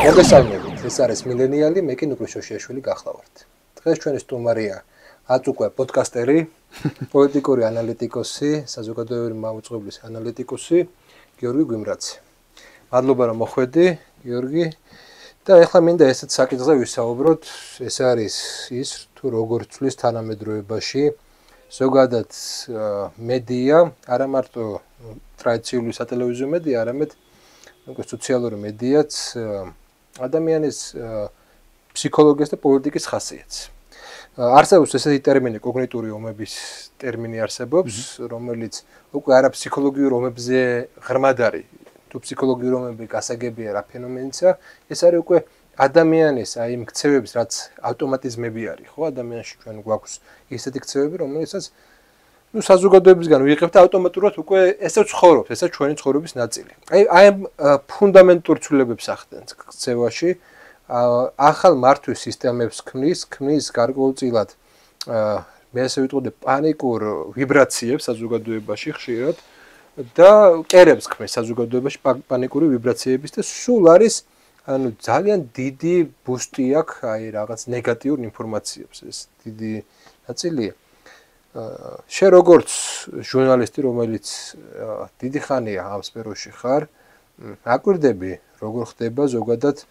მოგესალმებით, ეს არის მილენიალი, მე კი ნუკლი შოშიაშვილი გახლავართ. დღეს ჩვენი სტუმარია აწუკვე პოდკასტერი, პოლიტიკური ანალიტიკოსი, საზოგადოებრივი მაუწყებლის ანალიტიკოსი გიორგი გვიმრაცი. მადლობა რომ მოხვედი, გიორგი. და ეხლა მინდა ესეთ საკითხზე ვისაუბროთ, ეს არის ის თუ როგორ ცვლის თანამედროვეობაში ზოგადად მედია, არა მარტო ტრადიციული სატელევიზიო მედია, არამედ სოციალური მედიაც ადამიანის ფსიქოლოგიას და პოლიტიკის ხასიათს. არსებობს ესეთი ტერმინი კოგნიტური ომების ტერმინი არსებობს, რომელიც უკვე არა ფსიქოლოგიურ ომებზე ღრმად არის. თუ ფსიქოლოგიური ომები გასაგებია რა ფენომენია, ეს არის უკვე ადამიანის აი იმ ქცევების, რაც ავტომატიზმები არის, ხო? ადამიანში ჩვენ გვაქვს ისეთი ქცევები, რომელსაც საზოგადოებისგან ვიღებთ ავტომატურად უკვე ესე ცხოვრობს, ესე ჩვენი ცხოვრების ნაწილი. აი ამ ფუნდამენტურ ცვლილებებს ახდენს ქცევაში, ახალ მართვის სისტემებს ქმნის გარკვეულწილად მე ასე ვიტყოდი პანიკურ ვიბრაციებს საზოგადოებაში ხშირად და კერებს ქმნის საზოგადოებაში პანიკური ვიბრაციების და სულ არის ანუ ძალიან დიდი ბუსტი აქვს აი რაღაც ნეგატიურ ინფორმაციებს ეს დიდი ნაწილია. შე როგორც ჟურნალისტი, რომელიც დიდი ხანია ამ სფეროში ხარ, აკვირდები, როგორ ხდება ზოგადად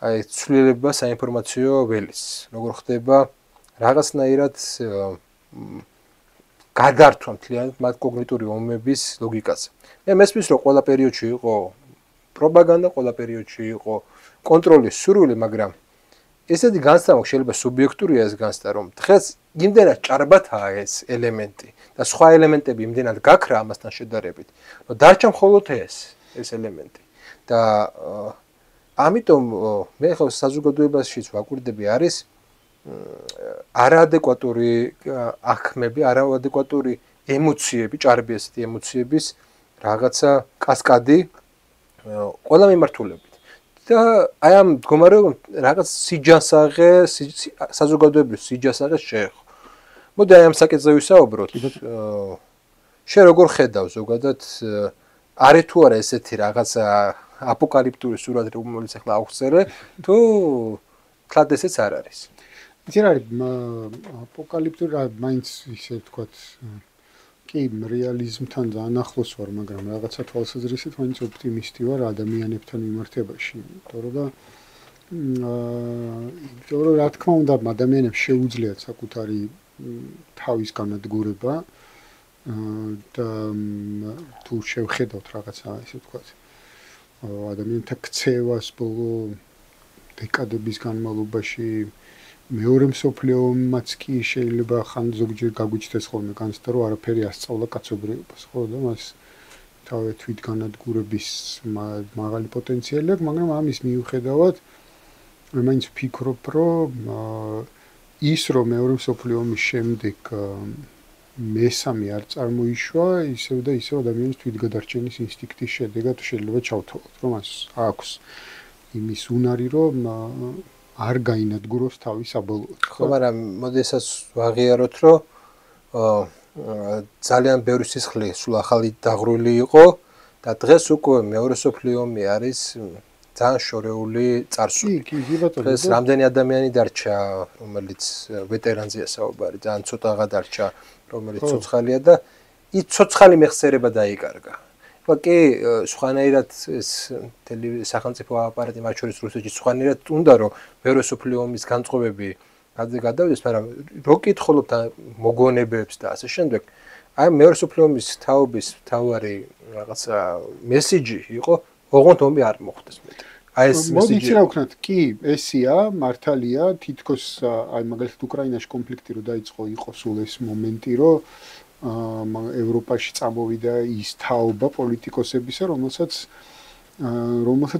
აი ცვლილება საინფორმაციო ველის, როგორ ხდება რაღაცნაირად გადართვა მთლიანად მათ კოგნიტური ომების ლოგიკაზე. მე მესმის რომ ყველა პერიოდში იყო პროპაგანდა, ყველა პერიოდში იყო კონტროლის სურვილი, მაგრამ ესეთი განცდა მაქვს, შეიძლება სუბიექტურია ეს განცდა, რომ დღეს იმდენად ჭარბათაა ეს ელემენტი და სხვა ელემენტები იმდენად გაქრა ამასთან შედარებით, რომ დარჩა მხოლოდ ეს ელემენტი. და ამიტომ მე ხო საზოგადოებაშიც ვაკვირდები არის არაადეკვატური აღქმები, არაადეკვატური ემოციები, ჭარბი ესეთი ემოციების რაღაცა კასკადი ყველა მიმართულებით. და აი ამ მდგომარეობამ რაღაც სიჯანსაღე, საზოგადოებრივ სიჯანსაღეს შეეხო. მოდი აი ამ საკითხზე ვისაუბროთ. შე როგორ ხედავ ზოგადად არის თუ არა ესეთი რაღაცა აპოკალიფტური სურათი, რომელიც ახლა აღწერე, თუ თლად ესეც არ არის. იცი რა არის აპოკალიფტური მაინც ისე ვთქვათ კი რეალიზმთან ძალიან ახლოს ვარ, მაგრამ რაღაცა თვალსაზრისით მაინც ოპტიმისტი ვარ ადამიანებთან მიმართებაში. იმიტომ რომ რა თქმა უნდა ადამიანებს შეუძლიათ საკუთარი თავის განადგურება და თუ შევხედავთ რაღაცა ისე ვთქვათ ადამიანთა ქცევას ბოლო დეკადების განმავლობაში მეორე მსოფლიო ომმაც კი შეიძლება ხან ზოგჯერ გაგვიჩნდეს ხოლმე განცდა რომ არაფერი ასწავლა კაცობრიობას, ხო და მას თავი თვითგანადგურების მაღალი პოტენციალი აქვს, მაგრამ ამის მიუხედავად მე მაინც ვფიქრობ, რომ ის რომ მეორე მსოფლიო ომის შემდეგ მესამე არ წარმოიშვა, ისევ და ისევ ადამიანის თვითგადარჩენის ინსტინქტის შედეგად შეიძლება ჩავთვალოთ, რომ მას აქვს იმის უნარი, რომ არ გაინადგუროს თავი საბოლოოდ. ხო, მაგრამ მოდი ესაც ვაღიაროთ, რომ ძალიან ბევრი სისხლი სულ ახალი დაღრული იყო და დღეს უკვე მეორე მსოფლიო ომი არის ძალიან შორეული წარსული. კი, ბატონო. დღეს რამდენი ადამიანი დარჩა, რომელიც ვეტერანზეა საუბარი, ძალიან ცოტაღა დარჩა, რომელიც ცოცხალია და ის ცოცხალი მეხსიერება დაიკარგა. კი, სხვანაირად ეს სახელმწიფო აპარატი მათ შორის რუსეთში სხვანაირად უნდა რომ მეორე მსოფლიო ომის განწყობები გადავიდეს, მაგრამ რო კითხულობთ მოგონებებს და ასე შემდეგ, აი მეორე მსოფლიო ომის თაობის თავარი რაღაცა მესიჯი იყო, ოღონდ ომი არ მოხდეს მეტი. აი ეს მესიჯი. მოდით რა ვქნათ, კი, ესია, მართალია, თითქოს აი მაგალითად უკრაინაში კონფლიქტი რო დაიწყო, იყო სულ ეს მომენტი, რომ ევროპაში წამოვიდა ის თაობა პოლიტიკოსებისა, რომელსაც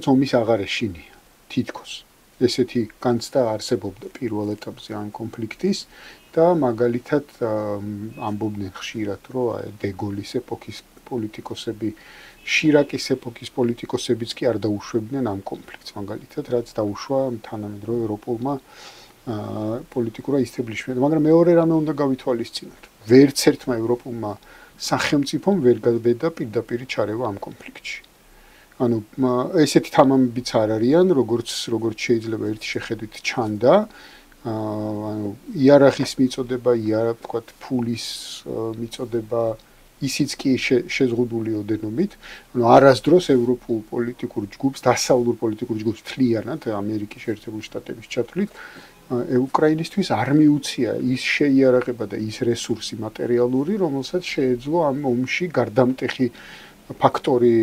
ომის აღარ ეშინია, თითქოს. ესეთი განცდა არსებობდა პირველ ეტაპზე ამ კონფლიქტის და მაგალითად ამბობდნენ ხშირად, რომ დეგოლის ეპოქის პოლიტიკოსები, შირაკის ეპოქის პოლიტიკოსებიც კი არ დაუშვებდნენ ამ კონფლიქტს, მაგალითად, რაც დაუშვა თანამედროვე ევროპულმა პოლიტიკურა ისტაბლიშმენტმა, მაგრამ მეორე რამე უნდა გავითვალისწინოთ. ვერც ერთმა ევროპულმა სახელმწიფომ ვერ გადაბედა პირდაპირ ჩარევა ამ კონფლიქტში. ანუ ესეთი თამამებიც არ არიან, როგორც შეიძლება ერთი შეხედვით ჩანდა. ანუ იარაღის მიწოდება, ვთქვათ, ფულის მიწოდება ისიც კი შეზღუდული ოდენობით, ანუ არასდროს ევროპულ პოლიტიკურ ჯგუფს, დასავლურ პოლიტიკურ ჯგუფს თლიანად ამერიკის შეერთებული შტატების ჩათვლით უკრაინისთვის არ მიუცია ის შეიარაღება და ის რესურსი მატერიალური, რომელსაც შეეძლო ამ ომში გარდამტეხი ფაქტორი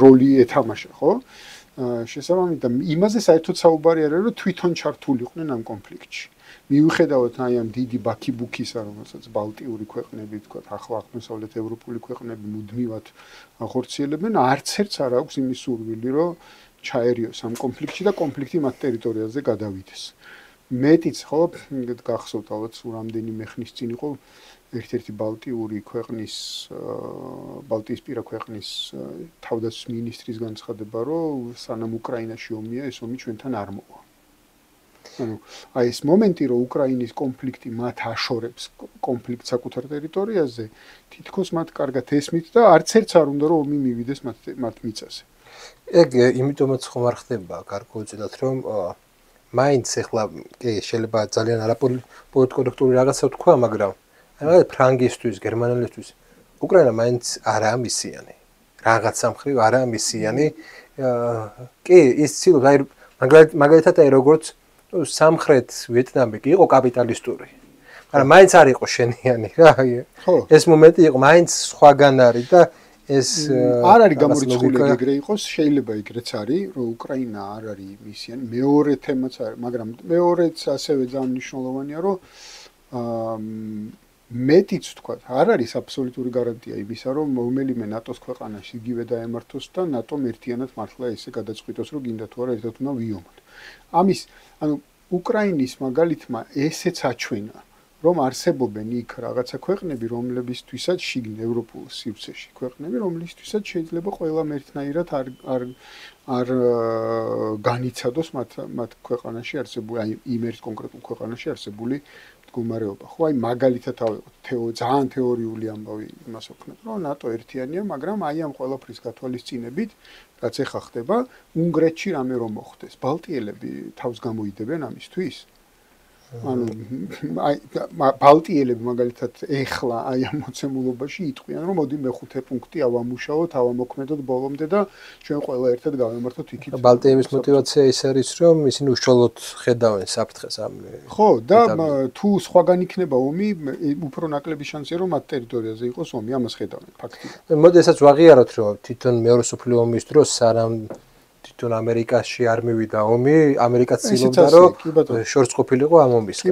როლი ეთამაშა, ხო? შესაბამისად, იმაზე საერთოდ საუბარი არ არის, რომ თვითონ ჩართულიყვნენ ამ კონფლიქტში. მიუხედავად აი ამ დიდი ბაქიბუქისა, რომელსაც ბალტიური ქვეყნები, თქვა, ახლა აღმოსავლეთ ევროპული ქვეყნები მუდმივად ახორციელებენ, არც ერთს არ აქვს იმის სურვილი, რომ ჩაერიოს ამ კონფლიქტში და კონფლიქტი მათ ტერიტორიაზე გადავიდეს. მეტიც ხო, გახსოვთ ალბათ რამდენიმე ხნის წინ იყო ერთ-ერთი ბალტიური ქვეყნის ბალტიისპირა ქვეყნის თავდაცვის მინისტრის განცხადება, რომ სანამ უკრაინაში ომია, ეს ომი ჩვენთან არ მოვა. ანუ აი ეს მომენტი, რომ უკრაინის კონფლიქტი მათ აშორებს კონფლიქტს საკუთარ ტერიტორიაზე, თითქოს მათ კარგად ესმით და არც ერთს არ უნდა რომ ომი მივიდეს მათ მიწაზე. ეგ იმიტომაც ხომ არ ხდება გარკვეულწილად, რომ მაინც ახლა კი შეიძლება ძალიან არაპოლიტკორექტული რაღაცა ვთქვა, მაგრამ აი ფრანგისთვის, გერმანელისთვის უკრაინა მაინც არაა მისიანი. რაღაცა მხრივ არაა მისიანი. კი, ის ცდილობს აი მაგალითად აი როგორც სამხრეთ ვიეტნამი კი იყო კაპიტალისტური. მაგრამ მაინც არ იყო შენიანი რა. ეს მომენტი იყო მაინც სხვაგან არის და ეს არ არის გამორიცხული ეგრე იყოს, შეიძლება ეგრეც არის, რომ უკრაინა არ არის მისიანი. მეორე თემაც არის, მაგრამ მეორეც ასევე ძალიან მნიშვნელოვანია, რომ მეტიც თქვა, არ არის აბსოლუტური გარანტია იმისა, რომ რომელიმე ნატოს ქვეყანაში იგივე დაემართოს და ნატომ ერთიანად მართლა ესე გადაწყვიტოს, რომ გინდა თუ არა ერთად უნდა ვიომოთ. ამის, ანუ უკრაინის მაგალითმა ესეც აჩვენა, რომ არსებობენ იქ რაღაცა ქვეყნები, რომლებისთვისაც შიგნ ევროპულ სივრცეში ქვეყნები, რომლებისთვისაც შეიძლება ყველამ ერთნაირად არ განიცადოს მათ ქვეყანაში არსებული, აი იმ ერთ კონკრეტულ ქვეყანაში არსებული მდგომარეობა. ხო, აი მაგალითად ავიღოთ ძალიან თეორიული ამბავი იმას ვქნათ, რომ ნატო ერთიანია, მაგრამ აი ამ ყველაფრის გათვალისწინებით, რაც ეხა ხდება, უნგრეთში რამე რომ მოხდეს, ბალტიელები თავს გამოიდებენ ამისთვის? ანუ აი ბალტიელები მაგალითად ეხლა აი ამ მოცემულობაში იტყვიან, რომ მოდი მეხუთე პუნქტი ავამუშაოთ, ავამოქმედოთ ბოლომდე და ჩვენ ყველა ერთად გავემართოთ იქით. ბალტიელების мотиваცია ის არის, რომ ისინი უშუალოდ ხედავენ საფრთხეს ამ. ხო, და თუ სხვაგან იქნება ომი, უფრო ნაკლები შანსია რომ მათ ტერიტორიაზე იყოს ომი, ამას ხედავენ ფაქტია. მოდი ესაც ვაღიაროთ, რომ თვითონ მეორე მსოფლიო ომის დროს სანამ თვითონ ამერიკაში არ მივიდა ომი, ამერიკაც ცდილობდა რომ შორს ყოფილიყო ამ ომის. კი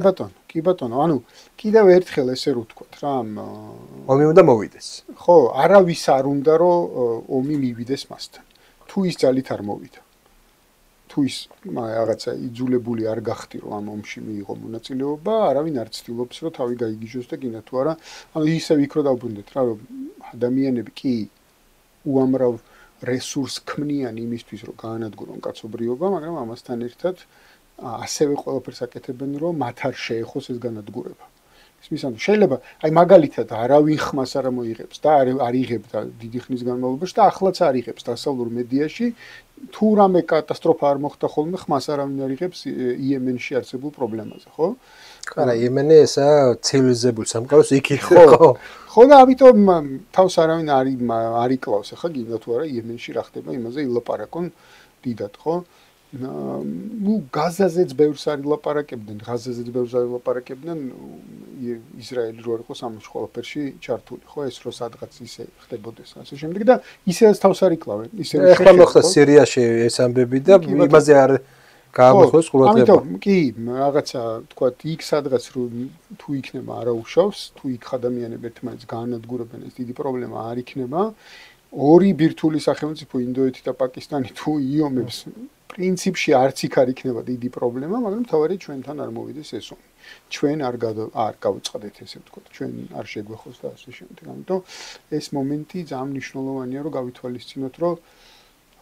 ბატონო, ანუ კიდევ ერთხელ ესე რო ვთქვათ რა, ომი უნდა მოვიდეს. ხო, არავის არ უნდა რომ ომი მივიდეს მასთან. თუ ის ძალით არ მოვიდა. თუ ის რაღაცა იძულებული არ გახდი რომ ამ ომში მიიღო მონაწილეობა, არავინ არ ცდილობს რომ თავი გაიგიჟოს და გინდა თუ არა, ანუ ისევ იქ რო დავბრუნდეთ რა, რომ ადამიანები კი უამრავ რესურს ქმნიან იმისთვის, რომ გაანადგურონ კაცობრიობა, მაგრამ ამასთან ერთად ასევე ყველაფერს აკეთებენ, რომ მათ არ შეეხოს ეს განადგურება. ისმის, ანუ შეიძლება, აი მაგალითად, არავინ ხმას არ მოიღებს და არ იღებდა დიდი ხნის განმავლობაში და ახლაც არ იღებს დასავლურ მედიაში, თუ რამე კატასტროფა არ მოხდა ხოლმე, ხმას არავინ არ იღებს იემენში არსებულ პრობლემაზე, ხო? არა, იემენი ესა ცივილიზებულ სამყაროს იქ იყო. ხო და ამიტომ თავს არავინ არ იკლავს, ხა გინდა თუ არა იემენში რა ხდება, იმაზე ილაპარაკონ დიდად, ხო? ნუ გაზაზეც ბევრს არ ილაპარაკებდნენ, ისრაელი რო არ იყო სამუშ ყველაფერში ჩართული, ხო, ეს რო სადღაც ისე ხდებოდეს, ასე შემდეგ და ისედაც თავს არ იკლავენ, ისე ახლა მოხდა სირიაში ეს ამბები და იმაზე არ გაამოხოს ყურადღება. ამიტომ კი, რაღაცა, თქვათ, იქ სადღაც რო თუ იქნება არაუშავს, თუ იქ ადამიანები ერთმანეთს გაანადგურებენ, ეს დიდი პრობლემა არ იქნება. ორი ბირთვული სახელმწიფო ინდოეთი და პაკისტანი თუ იომებს, პრინციპში არც იქ არ იქნება დიდი პრობლემა, მაგრამ თავარი ჩვენთან არ მოვიდეს ეს ომი. ჩვენ არ გავუწყდეთ ესე ვთქვათ, ჩვენ არ შეგვეხოს და ასე შემდეგ. ამიტომ ეს მომენტი ძალიან მნიშვნელოვანია, რომ გავითვალისწინოთ, რომ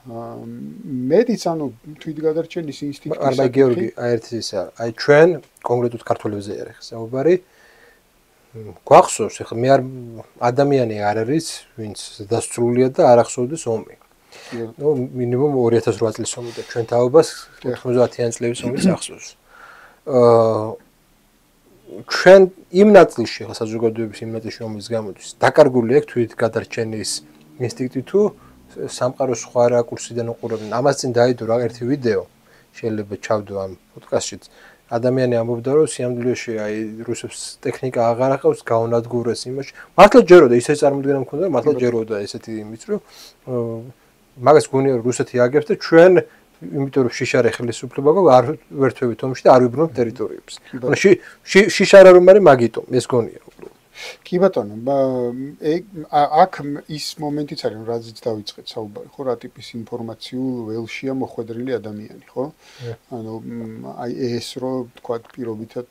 მეტიც ანუ თვითგადარჩენის ინსტინქტი. არა, გიორგი, აი ერთი ისე, აი ჩვენ კონკრეტულად ქართველებზე ერეხ საუბარი. გვახსოვს, ეხლა მე ადამიანი არ არის, ვინც დასწრულია და არ ახსოვდეს ომი. ნუ მინიმუმ 2008 წლის ომი და ჩვენ თაობას 90-იან წლების ომიც ახსოვს. ჩვენ იმ ნაწილში, ხა საზოგადოების იმ ნაწილში ომის გამოდის, დაკარგული აქვს თვით გადარჩენის ინსტინქტი თუ სამყაროს სხვა რაკურსიდან უყურებენ. ამას წინ დაიდო რა ერთი ვიდეო, შეიძლება ჩავდო ამ პოდკასტშიც. ადამიანი ამბობდა, რომ სიამოვნებაში აი რუსებს ტექნიკა აღარ აყავს, გაუნადგურეს იმაში. მართლა ჯეროდა ისე წარმოდგენა მქონდა, მართლა ჯეროდა ესეთი იმით, რომ მაგას გონია რომ რუსეთი აგებს და ჩვენ იმიტომ რომ შიშარე ხელისუფლება გვაქვს არ ვერთვებით ომში და არ ვიბრუნებთ ტერიტორიებს. ანუ შიშარა რომ არის მაგიტომ ეს გონია უბრალოდ. კი ბატონო, აქ ის მომენტიც არის, რაზეც დავიწყეთ საუბარი, ხო, რა ტიპის ინფორმაციულ ველშია მოხვედრილი ადამიანი, ხო? ანუ აი ეს რომ თქვა პირობითად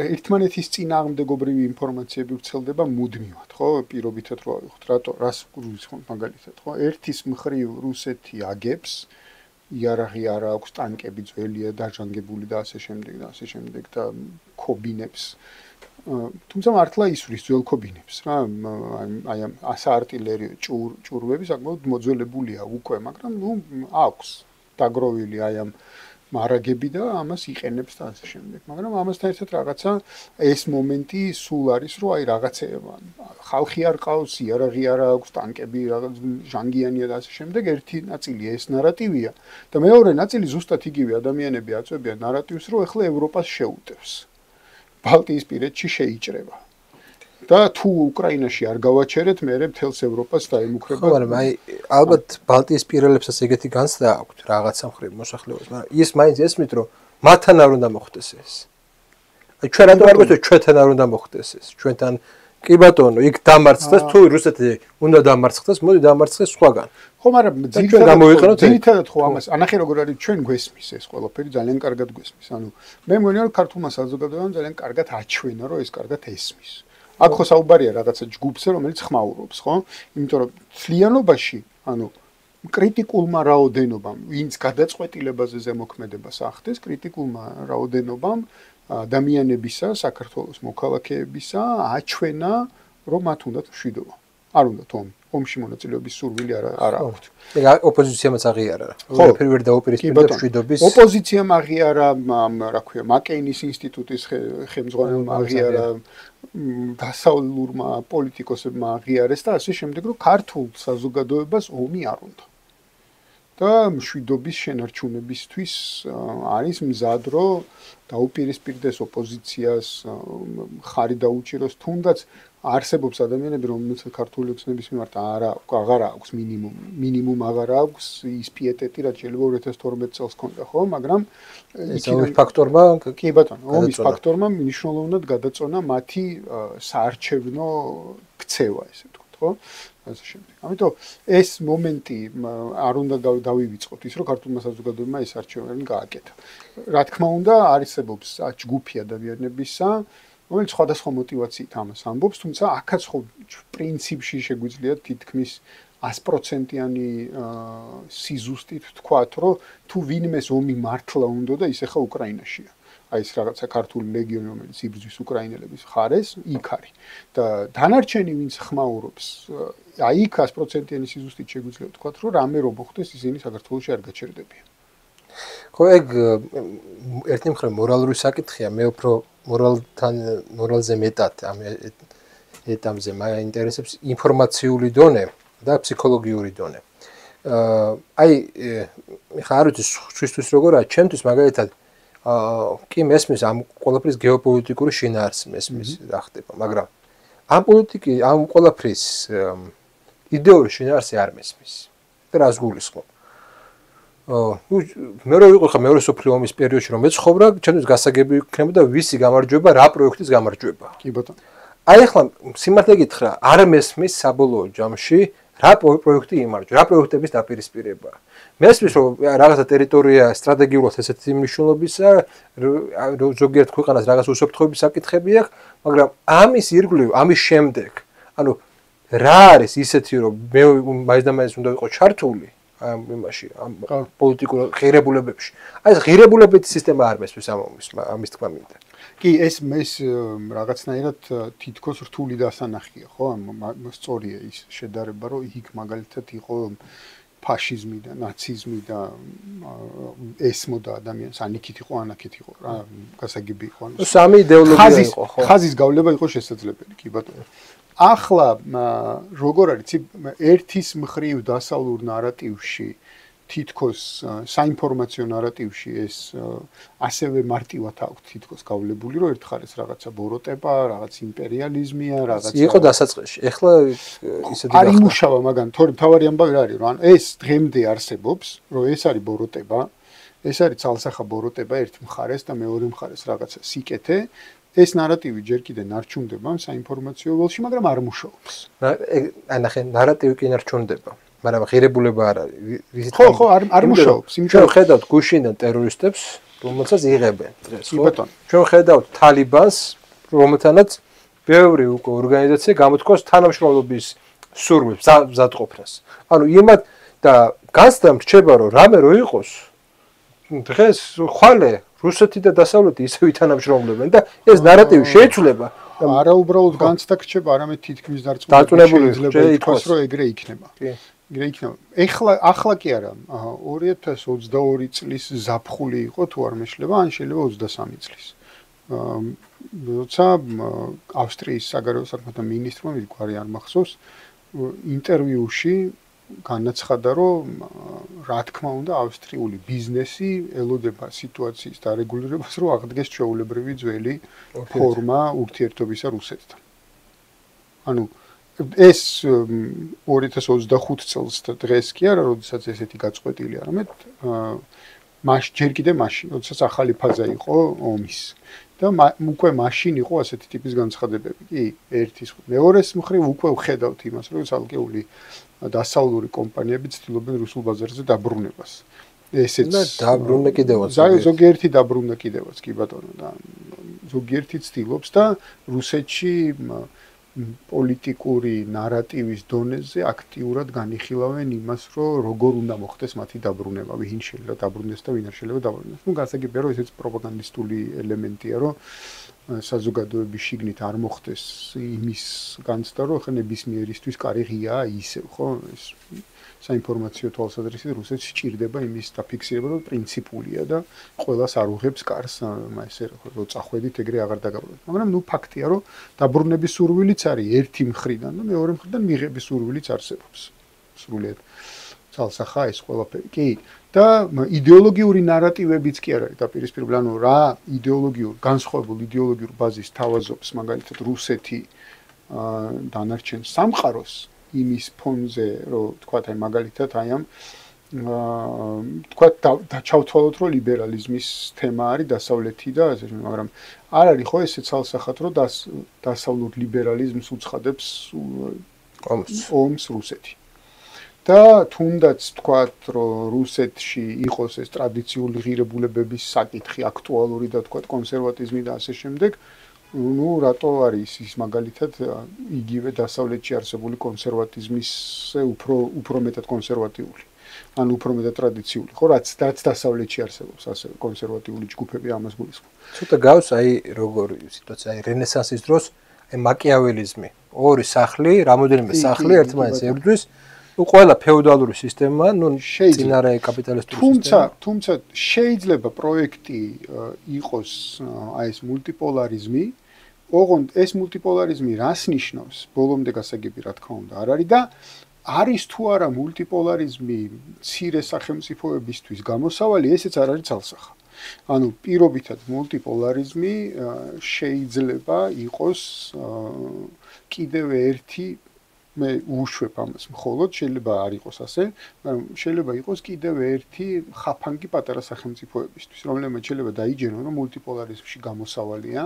ერთმანეთის წინააღმდეგობრივი ინფორმაციები ვრცელდება მუდმივად, ხო? პირობითად რო ავიღოთ, რატო რას გულისხმობ მაგალითად, ხო? ერთის მხრივ რუსეთი აგებს იარაღი არ აქვს, ტანკები ძველია, დაჟანგებული და ასე შემდეგ და ქობინებს თუმცა მართლა ისვრის ძველ ქობინებს რა აი ამ საარტილერიო ჭურვები საკმაოდ მოძველებულია უკვე მაგრამ ნუ აქვს დაგროვილი აი ამ მარაგები და ამას იყენებს და ასე შემდეგ მაგრამ ამასთან ერთად რაღაცა ეს მომენტი სულ არის რომ აი რაღაცა ხალხი არ ყავს იარაღი არ აქვს ტანკები რაღაც ჟანგიანია და ასე შემდეგ ერთი ნაწილი ეს ნარატივია და მეორე ნაწილი ზუსტად იგივე ადამიანები აწვევიან ნარატივს რომ ეხლა ევროპას შეუტევს ბალტიისპირეთში შეიჭრება. და თუ უკრაინაში არ გავაჩერეთ, მე მთელს ევროპას დაემუქრება. ხო, მაგრამ აი ალბათ ბალტიისპირელებსაც ეგეთი განცდა აქვთ რაღაცა მხრივ მოსახლეობას, მაგრამ ის მაინც ესმით, რომ მათთან არ უნდა მოხდეს ეს. აი ჩვენ რატომ არ გვესმის ჩვენთან არ უნდა მოხდეს ეს? ჩვენთან კი ბატონო, იქ დამარცხდეს თუ რუსეთი უნდა დამარცხდეს, მოდი დამარცხდეს სხვაგან. ხო, მაგრამ ძირითადად ხო ამას ანახე როგორ არის ჩვენ გვესმის ეს ყველაფერი ძალიან კარგად გვესმის. ანუ მე მგონი რომ ქართულმა საზოგადოებამ ძალიან კარგად აჩვენა რომ ეს კარგად ესმის. აქ ხო საუბარია რაღაცა ჯგუფზე რომელიც ხმაურობს, ხო? იმიტომ რომ ცლიანობაში, ანუ კრიტიკულმა რაოდენობამ, ვინც გადაწყვეტილებაზე ზემოქმედებას ახდენს, კრიტიკულმა რაოდენობამ ადამიანებისა, საქართველოს მოქალაქეებისა აჩვენა რომ მათ უნდათ მშვიდობა. არ უნდათ ომში მონაწილეობის სურვილი არ აქვთ. ეგ ოპოზიციამაც აღიარა. ყველაფერი ვერ დაუპირისპირდა მშვიდობის. ოპოზიციამ აღიარა, რა ქვია, მაკეინის ინსტიტუტის ხელმძღვანელმა აღიარა, დასავლურმა პოლიტიკოსებმა აღიარეს და ასე შემდეგ, რომ ქართულ საზოგადოებას ომი არ უნდა. და მშვიდობის შენარჩუნებისთვის არის მზად, რომ დაუპირისპირდეს ოპოზიციას, ხარი დაუჭიროს, თუნდაც არსებობს ადამიანები, რომელსაც ქართული ოცნების მიმართ აღარ აქვს მინიმუმ აღარ აქვს ის პიეტეტი, რაც შეიძლება 2012 წელს ქონდა, ხო, მაგრამ ომის ფაქტორმა კი ბატონო, ომის ფაქტორმა მნიშვნელოვნად გადაწონა მათი საარჩევნო ქცევა, ესე ვთქვათ, ხო? ასე შემდეგ. ამიტომ ეს მომენტი არ უნდა დავივიწყოთ ის, რომ ქართულმა საზოგადოებამ ეს არჩევნები გააკეთა. რა თქმა უნდა, არსებობს ჯგუფი ადამიანებისა, რომელიც სხვადასხვა მოტივაციით ამას ამბობს, თუმცა აქაც ხო პრინციპში შეგვიძლია თითქმის 100%-იანი სიზუსტით ვთქვათ, რომ თუ ვინმეს ომი მართლა უნდა და ის ახლა უკრაინაშია. აი ეს რაღაცა ქართული ლეგიონი, რომელიც იბრძვის უკრაინელების მხარეს, იქ არის. და დანარჩენი ვინც ხმაურობს, აი იქ 100%-იანი სიზუსტით შეგვიძლია ვთქვათ, რომ რამე რომ მოხდეს, ისინი საქართველოში არ გაჩერდებიან. ხო, ეგ ერთი მხრივ მორალური საკითხია, მე უფრო მორალზე მეტად ამ ეტაპზე მაინტერესებს ინფორმაციული დონე და ფსიქოლოგიური დონე. აი ხა არ ვიცი სხვისთვის როგორ არის, ჩემთვის მაგალითად კი მესმის ამ ყველაფრის გეოპოლიტიკური შინაარსი მესმის რა ხდება, მაგრამ ამ ყველაფრის იდეური შინაარსი არ მესმის. და რას გულისხმობ? მე რო ვიყო ხა მეორე სოფლიო ომის პერიოდში რომ მეცხოვრა, ჩემთვის გასაგები იქნებოდა ვისი გამარჯვება, რა პროექტის გამარჯვება. კი ბატონო. აი ახლა სიმართლე გითხრა, არ მესმის საბოლოო ჯამში რა პროექტი იმარჯვა, რა პროექტების დაპირისპირება. მესმის რომ რაღაცა ტერიტორია სტრატეგიულად ესეთი მნიშვნელობისა, ზოგიერთ ქვეყანას რაღაც უსაფრთხოების საკითხები აქვს, მაგრამ ამის ირგვლივ, ამის შემდეგ, ანუ რა არის ისეთი რომ მე მაინც და მაინც უნდა ვიყო ჩართული ამ იმაში, ამ პოლიტიკურ ღირებულებებში. აი ეს ღირებულებითი სისტემა არ მესმის ამის თქმა მინდა. კი, ეს რაღაცნაირად თითქოს რთული დასანახია, ხო? სწორია ის შედარება, რომ იქ მაგალითად იყო ფაშიზმი და ნაციზმი და ესმოდა ადამიანს, ანიქით იყო, ანაქით იყო რა, გასაგები იყო. სამი იდეოლოგია იყო, ხო? ხაზის გავლება იყო შესაძლებელი, კი ბატონო. ახლა როგორ არის, ერთის მხრივ დასავლურ ნარატივში თითქოს საინფორმაციო ნარატივში ეს ასევე მარტივად აქვს თითქოს გავლებული, რომ ერთ ხარ ეს რაღაცა ბოროტება, რაღაც იმპერიალიზმია, რაღაცა იყო დასაწყისში. ეხლა ისეთი არ იმუშავა მაგან, თორემ თავარი ამბავი რა არის, რომ ეს დღემდე არსებობს, რომ ეს არის ბოროტება, ეს არის ცალსახა ბოროტება ერთ მხარეს და მეორე მხარეს რაღაცა სიკეთე. ეს ნარატივი ჯერ კიდე ნარჩუნდება საინფორმაციო ველში, მაგრამ არ მუშაობს. ნახე, ნარატივი კი ნარჩუნდება. მაგრამ ღირებულება არ არის. ხო, არ მუშაობს. ჩვენ ხედავთ გუშინდან ტერორისტებს, რომელსაც იღებენ დღეს, ხო? ჩვენ ხედავთ თალიბანს, რომელთანაც ბევრი უკვე ორგანიზაცია გამოთქვას თანამშრომლობის სურვილს, მზადყოფნას. ანუ იმათ და განცდა რჩება, რომ რამე რო იყოს, დღეს ხვალე რუსეთი და დასავლეთი ისევ ითანამშრომლებენ და ეს ნარატივი შეიცვლება. არა უბრალოდ განცდა რჩება, არამედ თითქმის დარწმუნებული შეიძლება ითქვას, რომ ეგრე იქნება. ეგრე იქნება. ახლა კი არა, 2022 წლის ზაფხული იყო თუ არ მეშლება, ან შეიძლება 23 წლის. როცა ავსტრიის საგარეო საქმეთა მინისტრმა მითქვარი არ მახსოვს, ინტერვიუში განაცხადა, რომ რა თქმა უნდა ავსტრიული ბიზნესი ელოდება სიტუაციის დარეგულირებას, რომ აღდგეს ჩვეულებრივი ძველი ფორმა ურთიერთობისა რუსეთთან. ანუ ეს 2025 წელს დღეს კი არა, როდესაც ესეთი გაწყვეტილი არამედ ჯერ კიდე მაშინ, როდესაც ახალი ფაზა იყო ომის. და უკვე მაშინ იყო ასეთი ტიპის განცხადებები. კი, ერთის მეორეს მხრივ უკვე ვხედავთ იმას, რომ ცალკეული დასავლური კომპანიები ცდილობენ რუსულ ბაზარზე დაბრუნებას. ესეც დაბრუნდა კიდევაც. ზოგიერთი დაბრუნდა კიდევაც, კი ბატონო, და ზოგიერთი ცდილობს და რუსეთში პოლიტიკური ნარატივის დონეზე აქტიურად განიხილავენ იმას, რომ როგორ უნდა მოხდეს მათი დაბრუნება, ვინ შეიძლება დაბრუნდეს და ვინ არ შეიძლება დაბრუნდეს. ნუ გასაგებია, რომ ესეც პროპაგანდისტული ელემენტია, რომ საზოგადოების შიგნით არ მოხდეს იმის განცდა, რომ ხა ნებისმიერისთვის კარი ღიაა ისევ, ხო? ეს საინფორმაციო თვალსაზრისით რუსეთს სჭირდება იმის დაფიქსირება, რომ პრინციპულია და ყველას არ უღებს კარს, ესე რომ წახვედით ეგრე აღარ დაგაბრუნდეთ. მაგრამ ნუ ფაქტია, რომ დაბრუნების სურვილიც არის ერთი მხრიდან და მეორე მხრიდან მიღების სურვილიც არსებობს. სრულიად ცალსახა ეს ყველაფერი. კი, და იდეოლოგიური ნარატივებიც კი არ არის დაპირისპირებული, ანუ რა განსხვავებულ იდეოლოგიურ ბაზის თავაზობს მაგალითად რუსეთი დანარჩენ სამყაროს იმის ფონზე, რომ თქვათ აი მაგალითად აი ამ თქვათ ჩავთვალოთ, რომ ლიბერალიზმის თემა არის დასავლეთი და ასე შემდეგ, მაგრამ არ არის ხო ესე ცალსახად, რომ დასავლურ ლიბერალიზმს უცხადებს ომს რუსეთი. და თუნდაც თქვათ, რომ რუსეთში იყოს ეს ტრადიციული ღირებულებების საკითხი აქტუალური და თქვათ კონსერვატიზმი და ასე შემდეგ, ну, რატო არის ის მაგალითად იგივე დასავლეთში არსებული კონსერვატიზმისზე უფრო მეტად კონსერვატიული, ან უფრო მეტად ტრადიციული, ხო, რაც დასავლეთში არსებობს ასევე კონსერვატიული ჯგუფები ამას გულისხმობ. ცოტა გავს აი როგორი სიტუაცია, აი რენესანსის დროს, აი მაკიაველიზმი, ორი სახლი, რამოდენიმე სახლი ერთმანეთს ებრძვის, ну, ყველა феодалური სისტემა, ну, წინარე კაპიტალისტური სისტემა. თუმცა შეიძლება პროექტი იყოს აი ეს მულტიპოლარიზმი, ოღონდ ეს მულტიპოლარიზმი რას ნიშნავს? ბოლომდე გასაგები რა თქმა უნდა არ არის და არის თუ არა მულტიპოლარიზმი მცირე სახელმწიფოებისთვის გამოსავალი, ესეც არ არის ცალსახა. ანუ პირობითად მულტიპოლარიზმი შეიძლება იყოს კიდევ ერთი მე უშვებ ამას მხოლოდ შეიძლება არ იყოს ასე, მაგრამ შეიძლება იყოს კიდევ ერთი ხაფანგი პატარა სახელმწიფოებისთვის, რომელმაც შეიძლება დაიჯერონ, რომ მულტიპოლარიზმში გამოსავალია,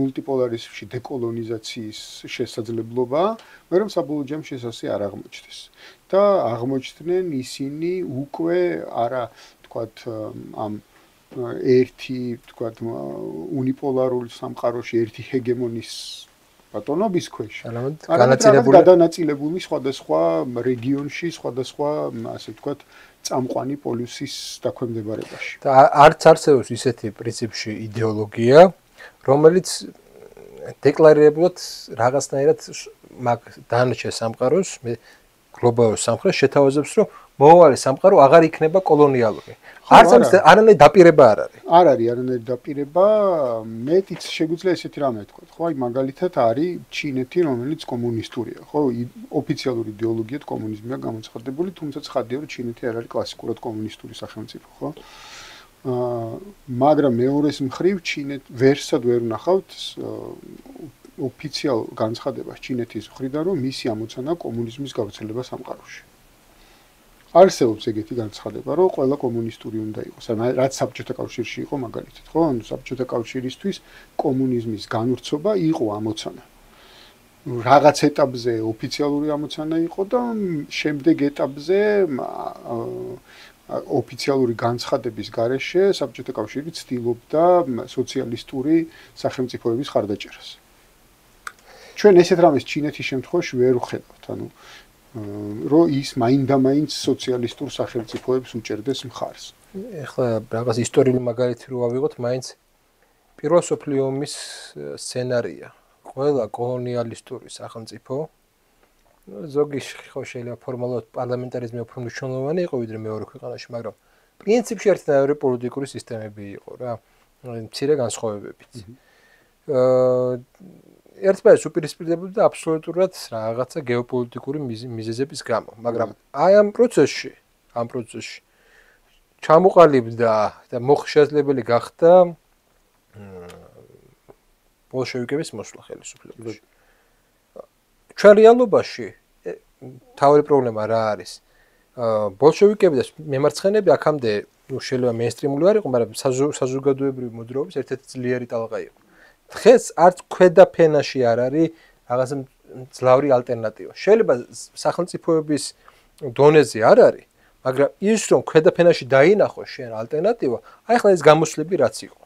მულტიპოლარიზმში დეკოლონიზაციის შესაძლებლობა, მაგრამ საბოლოო ჯამში ეს ასე არ აღმოჩნდეს. და აღმოჩნდნენ ისინი უკვე არა, თქვათ, ამ ერთი, თქვათ, უნიპოლარული სამყაროში ერთი ჰეგემონის ბატონობის ქვეშ. განაწილებული გადანაწილებული სხვადასხვა რეგიონში, სხვადასხვა, ასე ვთქვათ, წამყვანი პოლუსის დაქვემდებარებაში. და არც არსებობს ისეთი პრინციპში იდეოლოგია, რომელიც დეკლარირებულად რაღაცნაირად მაგ დანარჩენ სამყაროს, გლობალურ სამყაროს შეთავაზებს, რომ მომავალი სამყარო აღარ იქნება კოლონიალური. არც ამის არანაირი დაპირება არ არის. არ არის არანაირი დაპირება, მეტიც შეგვიძლია ესეთი რამე თქვა, ხო, აი მაგალითად არის ჩინეთი, რომელიც კომუნისტურია, ხო, ოფიციალური იდეოლოგიად კომუნიზმია გამოცხადებული, თუმცა ცხადია, რომ ჩინეთი არ არის კლასიკურად კომუნისტური სახელმწიფო, ხო? მაგრამ მეორეს მხრივ ვერსად ვერ ვნახავთ ოფიციალ განცხადებას ჩინეთის მხრიდან, რომ მისი ამოცანა კომუნიზმის გავრცელება სამყაროში. არსებობს ეგეთი განცხადება, რომ ყველა კომუნისტური უნდა იყოს. რაც საბჭოთა კავშირში იყო მაგალითად, ხო? ანუ საბჭოთა კავშირისთვის კომუნიზმის განვრცობა იყო ამოცანა. რაღაც ეტაპზე ოფიციალური ამოცანა იყო და შემდეგ ეტაპზე ოფიციალური განცხადების გარეშე საბჭოთა კავშირი ცდილობდა სოციალისტური სახელმწიფოების ხარდაჭერას. ჩვენ ესეთ რამეს ჩინეთის შემთხვევაში ვერ ვხედავთ, ანუ რომ ის მაინდა-მაინც სოციალისტურ სახელმწიფოებს უჭერდეს მხარს. ეხლა რაღაც ისტორიული მაგალითი რო ავიღოთ, მაინც პირველ მსოფლიო ომის სცენარია. ყველა კოლონიალისტური სახელმწიფო, ზოგი ხო შეიძლება ფორმალურად პარლამენტარიზმი უფრო მნიშვნელოვანი იყო ვიდრე მეორე ქვეყანაში, მაგრამ პრინციპში ერთნაირი პოლიტიკური სისტემები იყო რა, მცირე განსხვავებებით. ერთმანეთს უპირისპირდებოდა აბსოლუტურად რაღაცა გეოპოლიტიკური მიზეზების გამო, მაგრამ აი ამ პროცესში ჩამოყალიბდა და შესაძლებელი გახდა ბოლშევიკების მოსვლა ხელისუფლებაში. ჩვენ რეალობაში თავი პრობლემა რა არის? ბოლშევიკები და მემარცხენეები აქამდე შეიძლება მეინსტრიმული არ იყო, მაგრამ საზოგადოებრივი მოძრაობის ერთ-ერთი ძლიერი ტალღა იყო. დღეს არც ქვედა ფენაში არ არის რაღაც ძლავრი ალტერნატივა. შეიძლება სახელმწიფოების დონეზე არ არის, მაგრამ ის რომ ქვედა ფენაში დაინახოს შენ ალტერნატივა, აი ხლა ეს გამოსვლები რაც იყო.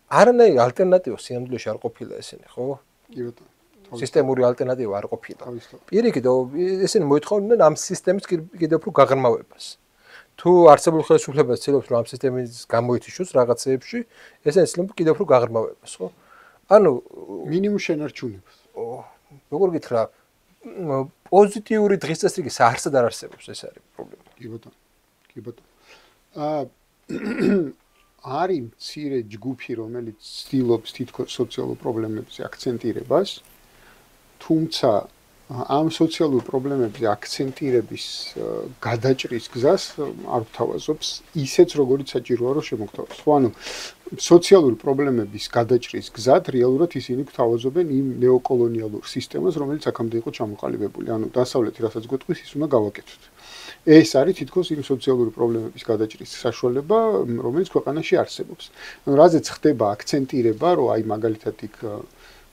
არანაირი ალტერნატივა სინამდვილეში არ ყოფილა ესენი, ხო? კი ბატონო. სისტემური ალტერნატივა არ ყოფილა. პირიქით ესენი მოითხოვდნენ ამ სისტემის კიდევ უფრო გაღრმავებას. თუ არსებულ ხელისუფლებას ცდილობს რომ ამ სისტემის გამოითიშოს რაღაცეებში, ესენი ცდილობენ კიდევ უფრო გაღრმავებას, ხო? ანუ მინიმუმ შენარჩუნებას. როგორ გითხრა, პოზიტიური დღის წესრიგი საერთოდ არ არსებობს, ეს არის პრობლემა. კი ბატონო. კი ბატონო. არის მცირე ჯგუფი, რომელიც ცდილობს თითქოს სოციალურ პრობლემებზე აქცენტირებას, თუმცა ამ სოციალურ პრობლემებზე აქცენტირების გადაჭრის გზას არ გვთავაზობს ისეც როგორც საჭიროა რომ შემოგთავაზოს. ხო, ანუ სოციალური პრობლემების გადაჭრის გზად რეალურად ისინი გვთავაზობენ იმ ნეოკოლონიალურ სისტემას, რომელიც აქამდე იყო ჩამოყალიბებული. ანუ დასავლეთი რასაც გვეტყვის, ის უნდა გავაკეთოთ. ეს არის თითქოს იმ სოციალური პრობლემების გადაჭრის საშუალება, რომელიც ქვეყანაში არსებობს. ანუ რაზეც ხდება აქცენტირება, რომ აი მაგალითად იქ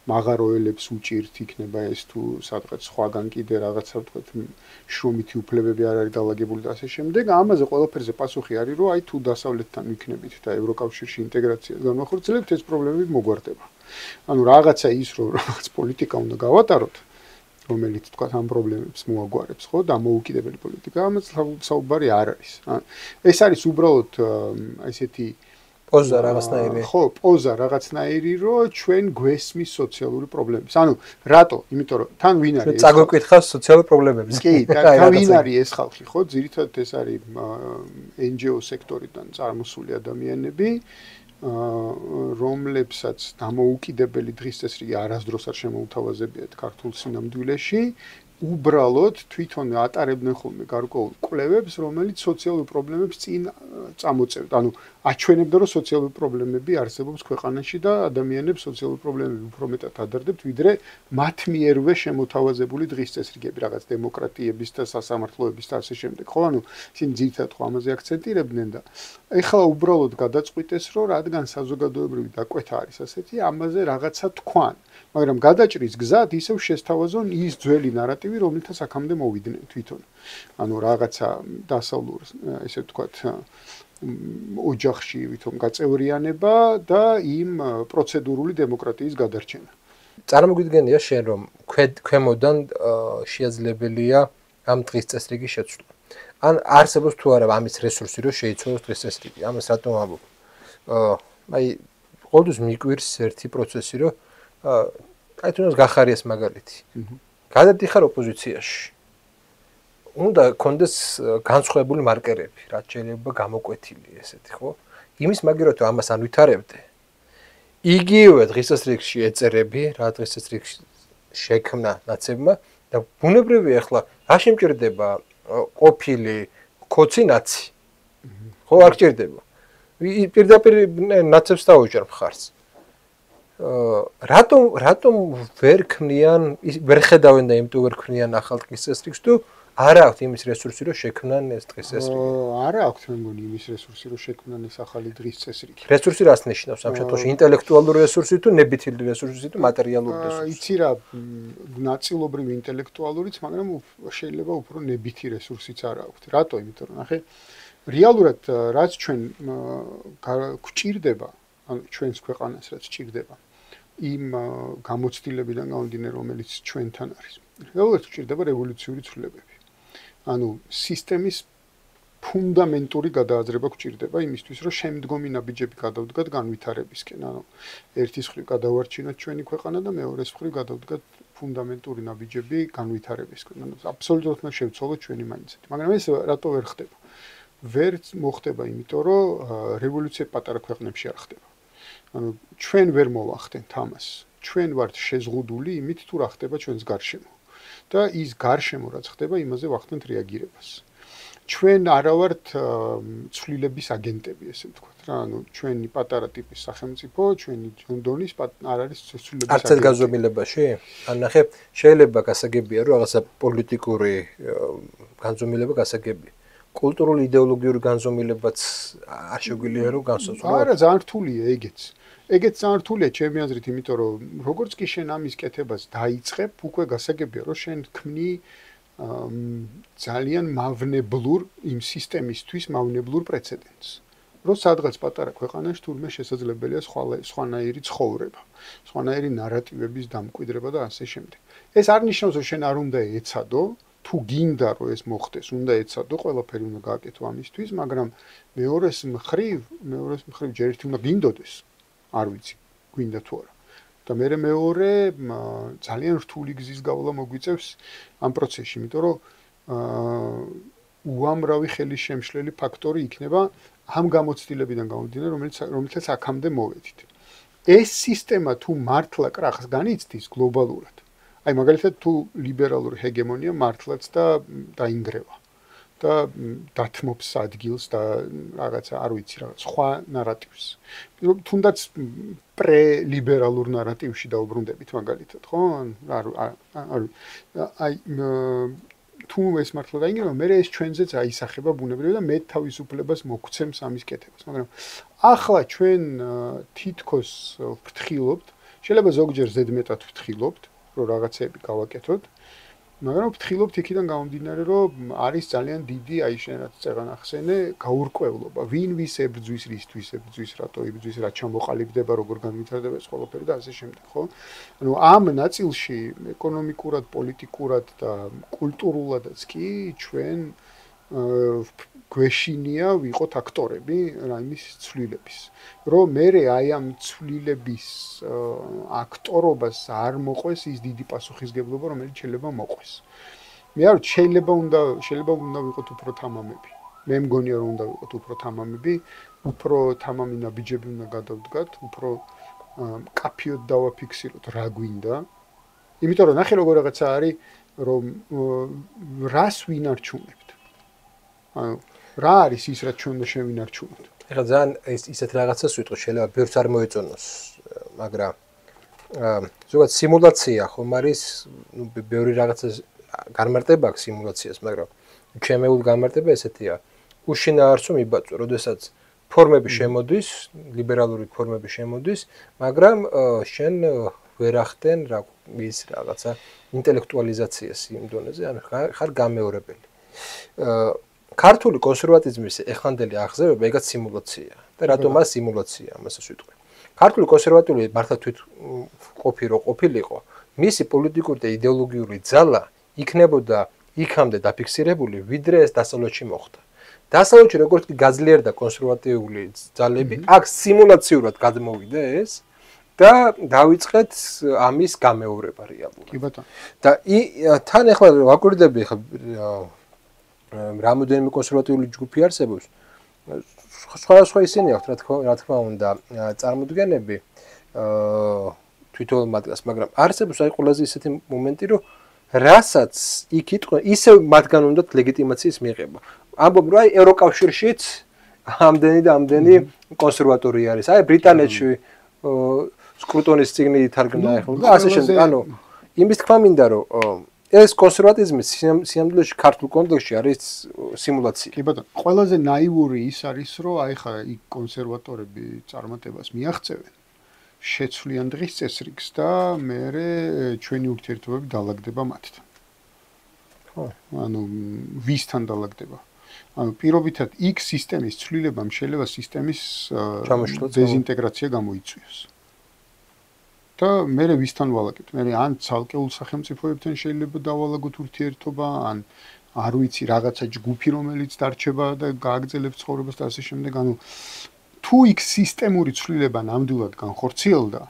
მაღაროელებს უჭირთ იქნება ეს თუ სადღაც სხვაგან კიდე რაღაცა ვთქვათ შრომითი უფლებები არ არის დალაგებული და ასე შემდეგ. ამაზე ყველაფერზე პასუხი არის, რომ აი თუ დასავლეთთან ვიქნებით და ევროკავშირში ინტეგრაციას განვახორციელებთ, ეს პრობლემები მოგვარდება. ანუ რაღაცა ის რომ რაღაც პოლიტიკა უნდა გავატაროთ, რომელიც თქვა ამ პრობლემებს მოაგვარებს, ხო, და მოუკიდებელი პოლიტიკა, ამას საუბარი არ არის. ეს არის უბრალოდ ესეთი პოზა რაღაცნაირი. ხო, პოზა რაღაცნაირი, რომ ჩვენ გვესმის სოციალური პრობლემებს. ანუ რატო? იმიტომ რომ თან ვინ არის? წაგვეკითხავს სოციალური პრობლემებს. კი, თან ვინ არის ეს ხალხი, ხო? ძირითადად ეს არის NGO სექტორიდან წარმოსული ადამიანები, რომლებსაც დამოუკიდებელი დღის წესრიგი არასდროს არ შემოუთავაზებიათ ქართულ სინამდვილეში, უბრალოდ თვითონ ატარებდნენ ხოლმე გარკვეულ კვლევებს, რომელიც სოციალურ პრობლემებს წინ წამოწევთ. ანუ აჩვენებდა, რომ სოციალური პრობლემები არსებობს ქვეყანაში და ადამიანებს სოციალური პრობლემები უფრო მეტად ადარდებთ, ვიდრე მათ მიერვე შემოთავაზებული დღის წესრიგები, რაღაც დემოკრატიების და სასამართლოების და ასე შემდეგ. ხო, ანუ ისინი ძირითადად ხო ამაზე აქცენტირებდნენ და ეხლა უბრალოდ გადაწყვიტეს, რომ რადგან საზოგადოებრივი დაკვეთა არის ასეთი, ამაზე რაღაცა თქვან. მაგრამ გადაჭრის გზად ისევ შესთავაზონ ის ძველი ნარატივი, რომელთაც აქამდე მოვიდნენ თვითონ. ანუ რაღაცა დასავლურ, ესე ვთქვათ, ოჯახში ვითომ გაწევრიანება და იმ პროცედურული დემოკრატიის გადარჩენა. წარმოგვიდგენია შენ რომ ქვემოდან შეაძლებელია ამ დღის წესრიგის შეცვლა. ან არსებობს თუ არა ამის რესურსი რომ შეიცვალოს დღის წესრიგი. ამას რატომ ამბობ? აი ყოველთვის მიკვირს ერთი პროცესი რომ აი თუნდაც გახარიას მაგალითი. გადადიხარ ოპოზიციაში. უნდა კონდეს განსხვავებული მარკერები, რაც შეიძლება გამოკვეთილი ესეთი, ხო? იმის მაგივრად რომ ამას არ ვითარებდე. იგივე დღის წესრიგში ეწერები, რა დღის წესრიგში შექმნა ნაცებმა და ბუნებრივია ახლა რა შემჭირდება ყოფილი კოცინაცი. ხო არ გჭირდება. პირდაპირ ნაცებს დაუჭერ მხარს. რატომ ვერ ქმნიან, ვერ ხედავენ და იმიტომ ვერ ქმნიან ახალ დღის წესრიგს თუ არა აქვს იმის რესურსი რომ შექმნან ეს დღის წესრიგი. არა აქვს მე მგონი იმის რესურსი რომ შექმნან ეს ახალი დღის წესრიგი. რესურსი რას ნიშნავს ამ შემთხვევაში? ინტელექტუალური რესურსი თუ ნებითილი რესურსი თუ მატერიალური რესურსი? იცი რა, ნაწილობრივ ინტელექტუალურიც, მაგრამ შეიძლება უფრო ნებითი რესურსიც არ აქვს. რატო? იმიტომ რომ ნახე, რეალურად რაც ჩვენ გვჭირდება, ანუ ჩვენს ქვეყანას რაც ჭირდება, იმ გამოცდილებიდან გამომდინარე, რომელიც ჩვენთან არის. რეალურად გვჭირდება რევოლუციური ცვლილებები. ანუ სისტემის ფუნდამენტური გადააზრება გვჭირდება იმისთვის, რომ შემდგომი ნაბიჯები გადავდგათ განვითარებისკენ. ანუ ერთის მხრივ გადავარჩინოთ ჩვენი ქვეყანა და მეორეს მხრივ გადავდგათ ფუნდამენტური ნაბიჯები განვითარებისკენ. ანუ აბსოლუტურად უნდა შევცვალოთ ჩვენი მაინდსეტი. მაგრამ ეს რატო ვერ ხდება? ვერ მოხდება, იმიტომ რომ რევოლუცია პატარა ქვეყნებში არ ხდება. ანუ ჩვენ ვერ მოვახდენთ ამას. ჩვენ ვართ შეზღუდული იმით, თუ რა ხდება ჩვენს გარშემო. და ის გარშემო რაც ხდება, იმაზე ვახდენთ რეაგირებას. ჩვენ არა ვართ ცვლილების აგენტები, ესე ვთქვათ რა. ანუ ჩვენი პატარა ტიპის სახელმწიფო, ჩვენი დონის არ არის ცვლილების აგენტი. არც განზომილებაში? ან ნახე, შეიძლება გასაგებია, რომ რაღაცა პოლიტიკური განზომილება გასაგებია. კულტურული იდეოლოგიური განზომილებაც არ შეგვიძლია რომ განსაზღვრო. არა, ძალიან რთულია ეგეც. ეგეც ძალიან რთულია ჩემი აზრით, იმიტომ რომ როგორც კი შენ ამის კეთებას დაიწყებ, უკვე გასაგებია რომ შენ ქმნი ძალიან მავნებლურ იმ სისტემისთვის მავნებლურ პრეცედენტს. რომ სადღაც პატარა ქვეყანაში თურმე შესაძლებელია სხვანაირი ცხოვრება, სხვანაირი ნარატივების დამკვიდრება და ასე შემდეგ. ეს არ ნიშნავს რომ შენ არ უნდა ეცადო, თუ გინდა რომ ეს მოხდეს, უნდა ეცადო, ყველაფერი უნდა გააკეთო ამისთვის, მაგრამ მეორეს მხრივ ჯერ ერთი უნდა გინდოდეს. არ ვიცი, გვინდა თუ არა. და მეორე ძალიან რთული გზის გავლა მოგვიწევს ამ პროცესში, იმიტომ რომ უამრავი ხელის შემშლელი ფაქტორი იქნება ამ გამოცდილებიდან გამომდინარე, რომელსაც აქამდე მოვედით. ეს სისტემა თუ მართლა კრახს განიცდის გლობალურად, აი მაგალითად თუ ლიბერალური ჰეგემონია მართლაც დაინგრევა და დათმობს ადგილს და რაღაცა არ ვიცი რაღაც სხვა ნარატივს. თუნდაც პრელიბერალურ ნარატივში დაუბრუნდებით მაგალითად, ხო? აი თუ ეს მართლა დაინგრევა, მე ეს ჩვენზეც აისახება ბუნებრივად და მე თავისუფლებას მოგცემს ამის კეთებას. მაგრამ ახლა ჩვენ თითქოს ვფრთხილობთ, შეიძლება ზოგჯერ ზედმეტად ვფრთხილობთ, რომ რაღაცები გავაკეთოთ, მაგრამ ვფრთხილობთ იქიდან გამომდინარე, რომ არის ძალიან დიდი, აი შენ რაც წეღან ახსენე, გაურკვევლობა. ვინ ვის ებრძვის, რისთვის ებრძვის, რატო ებრძვის, რა ჩამოყალიბდება, როგორ განვითარდება ეს ყველაფერი და ასე შემდეგ, ხო? ანუ ამ ნაწილში ეკონომიკურად, პოლიტიკურად და კულტურულადაც კი ჩვენ გვეშინია ვიყოთ აქტორები რაიმის ცვლილების. რომ მე აი ამ ცვლილების აქტორობას არ მოყვეს ის დიდი პასუხისგებლობა, რომელიც შეიძლება მოყვეს. მე არ შეიძლება უნდა ვიყოთ უფრო თამამები. მე მგონია რომ უნდა ვიყოთ უფრო თამამები, უფრო თამამი ნაბიჯები უნდა გადავდგათ, უფრო კაფიოდ დავაფიქსიროთ რა გვინდა. იმიტომ რომ ნახე როგორ რაღაცა არის, რომ რას ვინარჩუნებთ. ანუ რა არის ის რაც ჩვენ უნდა შევინარჩუნოთ? ეხლა ძალიან ისეთ რაღაცას ვიტყვი, შეიძლება ბევრს არ მოეწონოს, მაგრამ ზოგადად სიმულაცია ხომ არის, ნუ ბევრი რაღაცა განმარტება აქვს სიმულაციას, მაგრამ ჩემეულ განმარტება ესეთია. უშინაარსო მიბაწვე, როდესაც ფორმები შემოდის, ლიბერალური ფორმები შემოდის, მაგრამ შენ ვერ ახდენ ის რაღაცა ინტელექტუალიზაციას იმ დონეზე, ანუ ხარ გამეორებელი. ქართული კონსერვატიზმის ეხანდელი აღზევება ეგაც სიმულაციაა. და რატომ მას სიმულაცია ამასაც ვიტყვი. ქართული კონსერვატული მართლა თვით ყოფილიყო, მისი პოლიტიკური და იდეოლოგიური ძალა იქნებოდა იქამდე დაფიქსირებული, ვიდრე ეს დასავლეთში მოხდა. დასავლეთში როგორც კი გაძლიერდა კონსერვატიული ძალები, აქ სიმულაციურად გადმოვიდა ეს და დავიწყეთ ამის გამეორება რეალურად. კი ბატონო. და თან ახლა ვაკვირდები ხა რამოდენიმე კონსერვატიული ჯგუფი არსებობს. სხვა ისინი აქვთ რა თქმა უნდა წარმოდგენები თვითონ მათგანს, მაგრამ არსებობს აი ყველაზე ისეთი მომენტი, რომ რასაც იქ იტყვენ, ისევ მათგან უნდათ ლეგიტიმაციის მიღება. ამბობ რომ აი ევროკავშირშიც ამდენი კონსერვატორი არის. აი ბრიტანეთში სკრუტონის წიგნი ითარგმნა ახლა და ასე შემდეგ. ანუ იმის თქმა მინდა რომ ეს კონსერვატიზმი სიამოვნებაში ქართულ კონტექსტში არის სიმულაცია. კი ბატონო, ყველაზე ნაივური ის არის, რომ აი ხა იქ კონსერვატორები წარმატებას მიაღწევენ, შეცვლიან დღის წესრიგს და მერე ჩვენი ურთიერთობები დალაგდება მათთან. ხო, ანუ ვისთან დალაგდება? ანუ პირობითად იქ სისტემის ცვლილებამ შეიძლება სისტემის დეზინტეგრაცია გამოიწვიოს. და მერე ვისთან ვალაგებთ? მერე ან ცალკეულ სახელმწიფოებთან შეიძლება დავალაგოთ ურთიერთობა, ან არ ვიცი რაღაცა ჯგუფი რომელიც დარჩება და გააგრძელებს ცხოვრებას და ასე შემდეგ. ანუ თუ იქ სისტემური ცვლილება ნამდვილად განხორციელდა,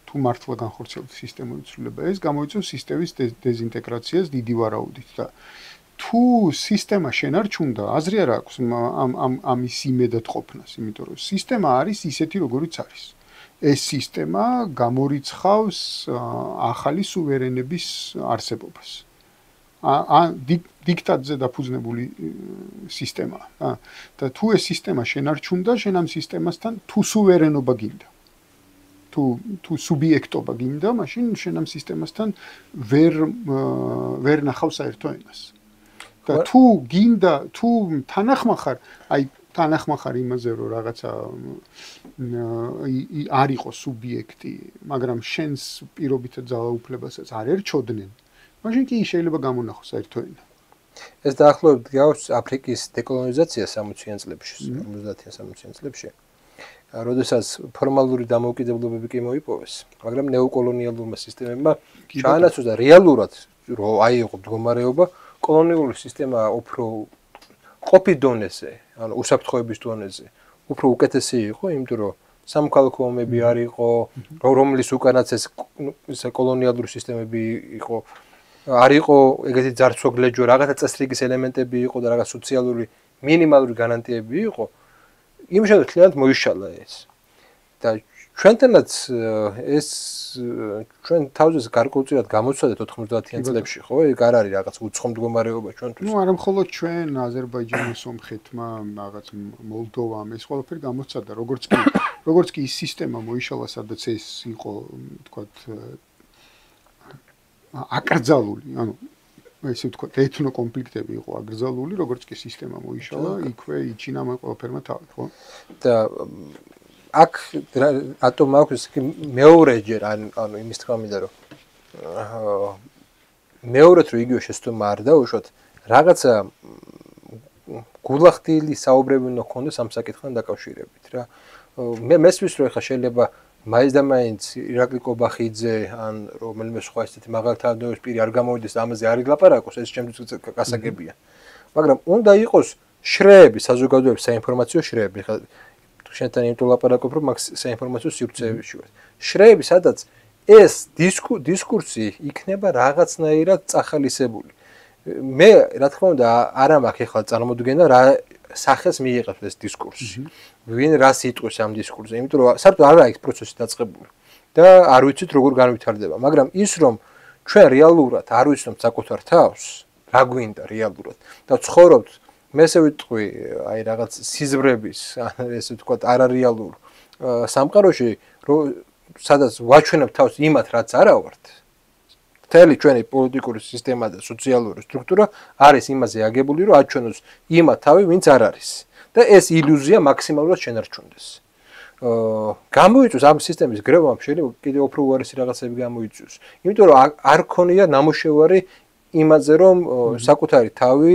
თუ მართლა განხორციელდა სისტემური ცვლილება, ეს გამოიწვევს სისტემის დეზინტეგრაციას დიდი ვარაუდით და თუ სისტემა შენარჩუნდა, აზრი არ აქვს ამის იმედად ყოფნას, იმიტომ რომ სისტემა არის ისეთი როგორიც არის. ეს სისტემა გამორიცხავს ახალი სუვერენების არსებობას. ან დიქტატზე დაფუძნებული სისტემაა. და თუ ეს სისტემა შენარჩუნდა, შენ ამ სისტემასთან თუ სუვერენობა გინდა, თუ სუბიექტობა გინდა, მაშინ შენ ამ სისტემასთან ვერ ნახავ საერთო ენას. და თუ გინდა, თუ თანახმახარ, აი თანახმახარ იმაზე, რომ რაღაცა არ იყოს სუბიექტი, მაგრამ შენს პირობითად ძალაუფლებასაც არ ერჩოდნენ, მაშინ კი შეიძლება გამონახოს საერთო ენა. ეს დაახლოებით გავს აფრიკის დეკოლონიზაცია 60-იან წლებში, 50-60-იან წლებში. როდესაც ფორმალური დამოუკიდებლობები კი მოიპოვეს, მაგრამ ნეოკოლონიალურმა სისტემებმა ჩაანაცვლა რეალურად, რომ აი იყო მდგომარეობა, კოლონიური სისტემა უფრო ყოფით დონეზე, ანუ უსაფრთხოების დონეზე, უფრო უკეთესი იყო, იმიტომ რომ სამოქალაქო ომები არ იყო, რომლის უკანაც ეს კოლონიალური სისტემები იყო, არ იყო ეგეთი ძარცვოგლეჯო, რაღაცა წესრიგის ელემენტები იყო და რაღაც სოციალური მინიმალური განანტიები იყო. იმ შემთხვევაში თლიანად მოიშალა ეს. და ჩვენთანაც ეს ჩვენ თავზეც გარკვეულწილად გამოცადეთ 90-იან წლებში, ხო? ეგ არ არის რაღაც უცხო მდგომარეობა ჩვენთვის. ნუ არა მხოლოდ ჩვენ, აზერბაიჯანი, სომხეთმა, რაღაც მოლდოვამ ეს ყველაფერი გამოცადა, როგორც კი ის სისტემა მოიშალა, სადაც ეს იყო, თქვათ, აკრძალული, ანუ ესე ვთქვათ, ეთნო კონფლიქტები იყო აკრძალული, როგორც კი სისტემა მოიშალა, იქვე იჩინა ამ ყველაფერმა თავი, ხო? და აქ რატომ აქვს მეორეჯერ ანუ იმის თქმა მინდა რომ მეორედ რომ იგივე შეცდომა არ დაუშვათ რაღაცა გულახდილი საუბრები უნდა გქონდეს ამ საკითხთან დაკავშირებით რა მე მესმის რომ ხა შეიძლება მაინც და მაინც ირაკლი კობახიძე ან რომელიმე სხვა ესეთი მაღალი თანამდებობის პირი არ გამოვიდეს და ამაზე არ ილაპარაკოს ეს შემდგომ გასაგებია მაგრამ უნდა იყოს შრეები საზოგადოების საინფორმაციო შრეები ხა შენთან იმიტომ ლაპარაკობ რომ მაგ საინფორმაციო სივრცეებში ვარ შრეები სადაც ეს დისკურსი იქნება რაღაცნაირად წახალისებული მე რა თქმა უნდა არა მაქვს ახლა წარმოდგენა რა სახეს მიიღებს ეს დისკურსი ვინ რას იტყვის ამ დისკურსზე იმიტომ რომ საერთოდ არ არის პროცესი დაწყებული და არ ვიცით როგორ განვითარდება მაგრამ ის რომ ჩვენ რეალურად არ ვიცნობთ საკუთარ თავს რა გვინდა რეალურად და ცხოვრობთ მე ესე ვიტყვი აი რაღაც სიზმრების ესე ვთქვათ არარეალურ სამყაროში რომ სადაც ვაჩვენებ თავს იმათ რაც არა ვართ მთელი ჩვენი პოლიტიკური სისტემა და სოციალური სტრუქტურა არის იმაზე აგებული რომ აჩვენოს იმათ თავი ვინც არ არის და ეს ილუზია მაქსიმალურად შენარჩუნდეს გამოიწვევს ამ სისტემის გრევამ შეიძლება კიდევ უფრო უარესი რაღაცები გამოიწვევს იმიტომ რომ არ ქონია ნამოშევარი იმაზე რომ საკუთარი თავი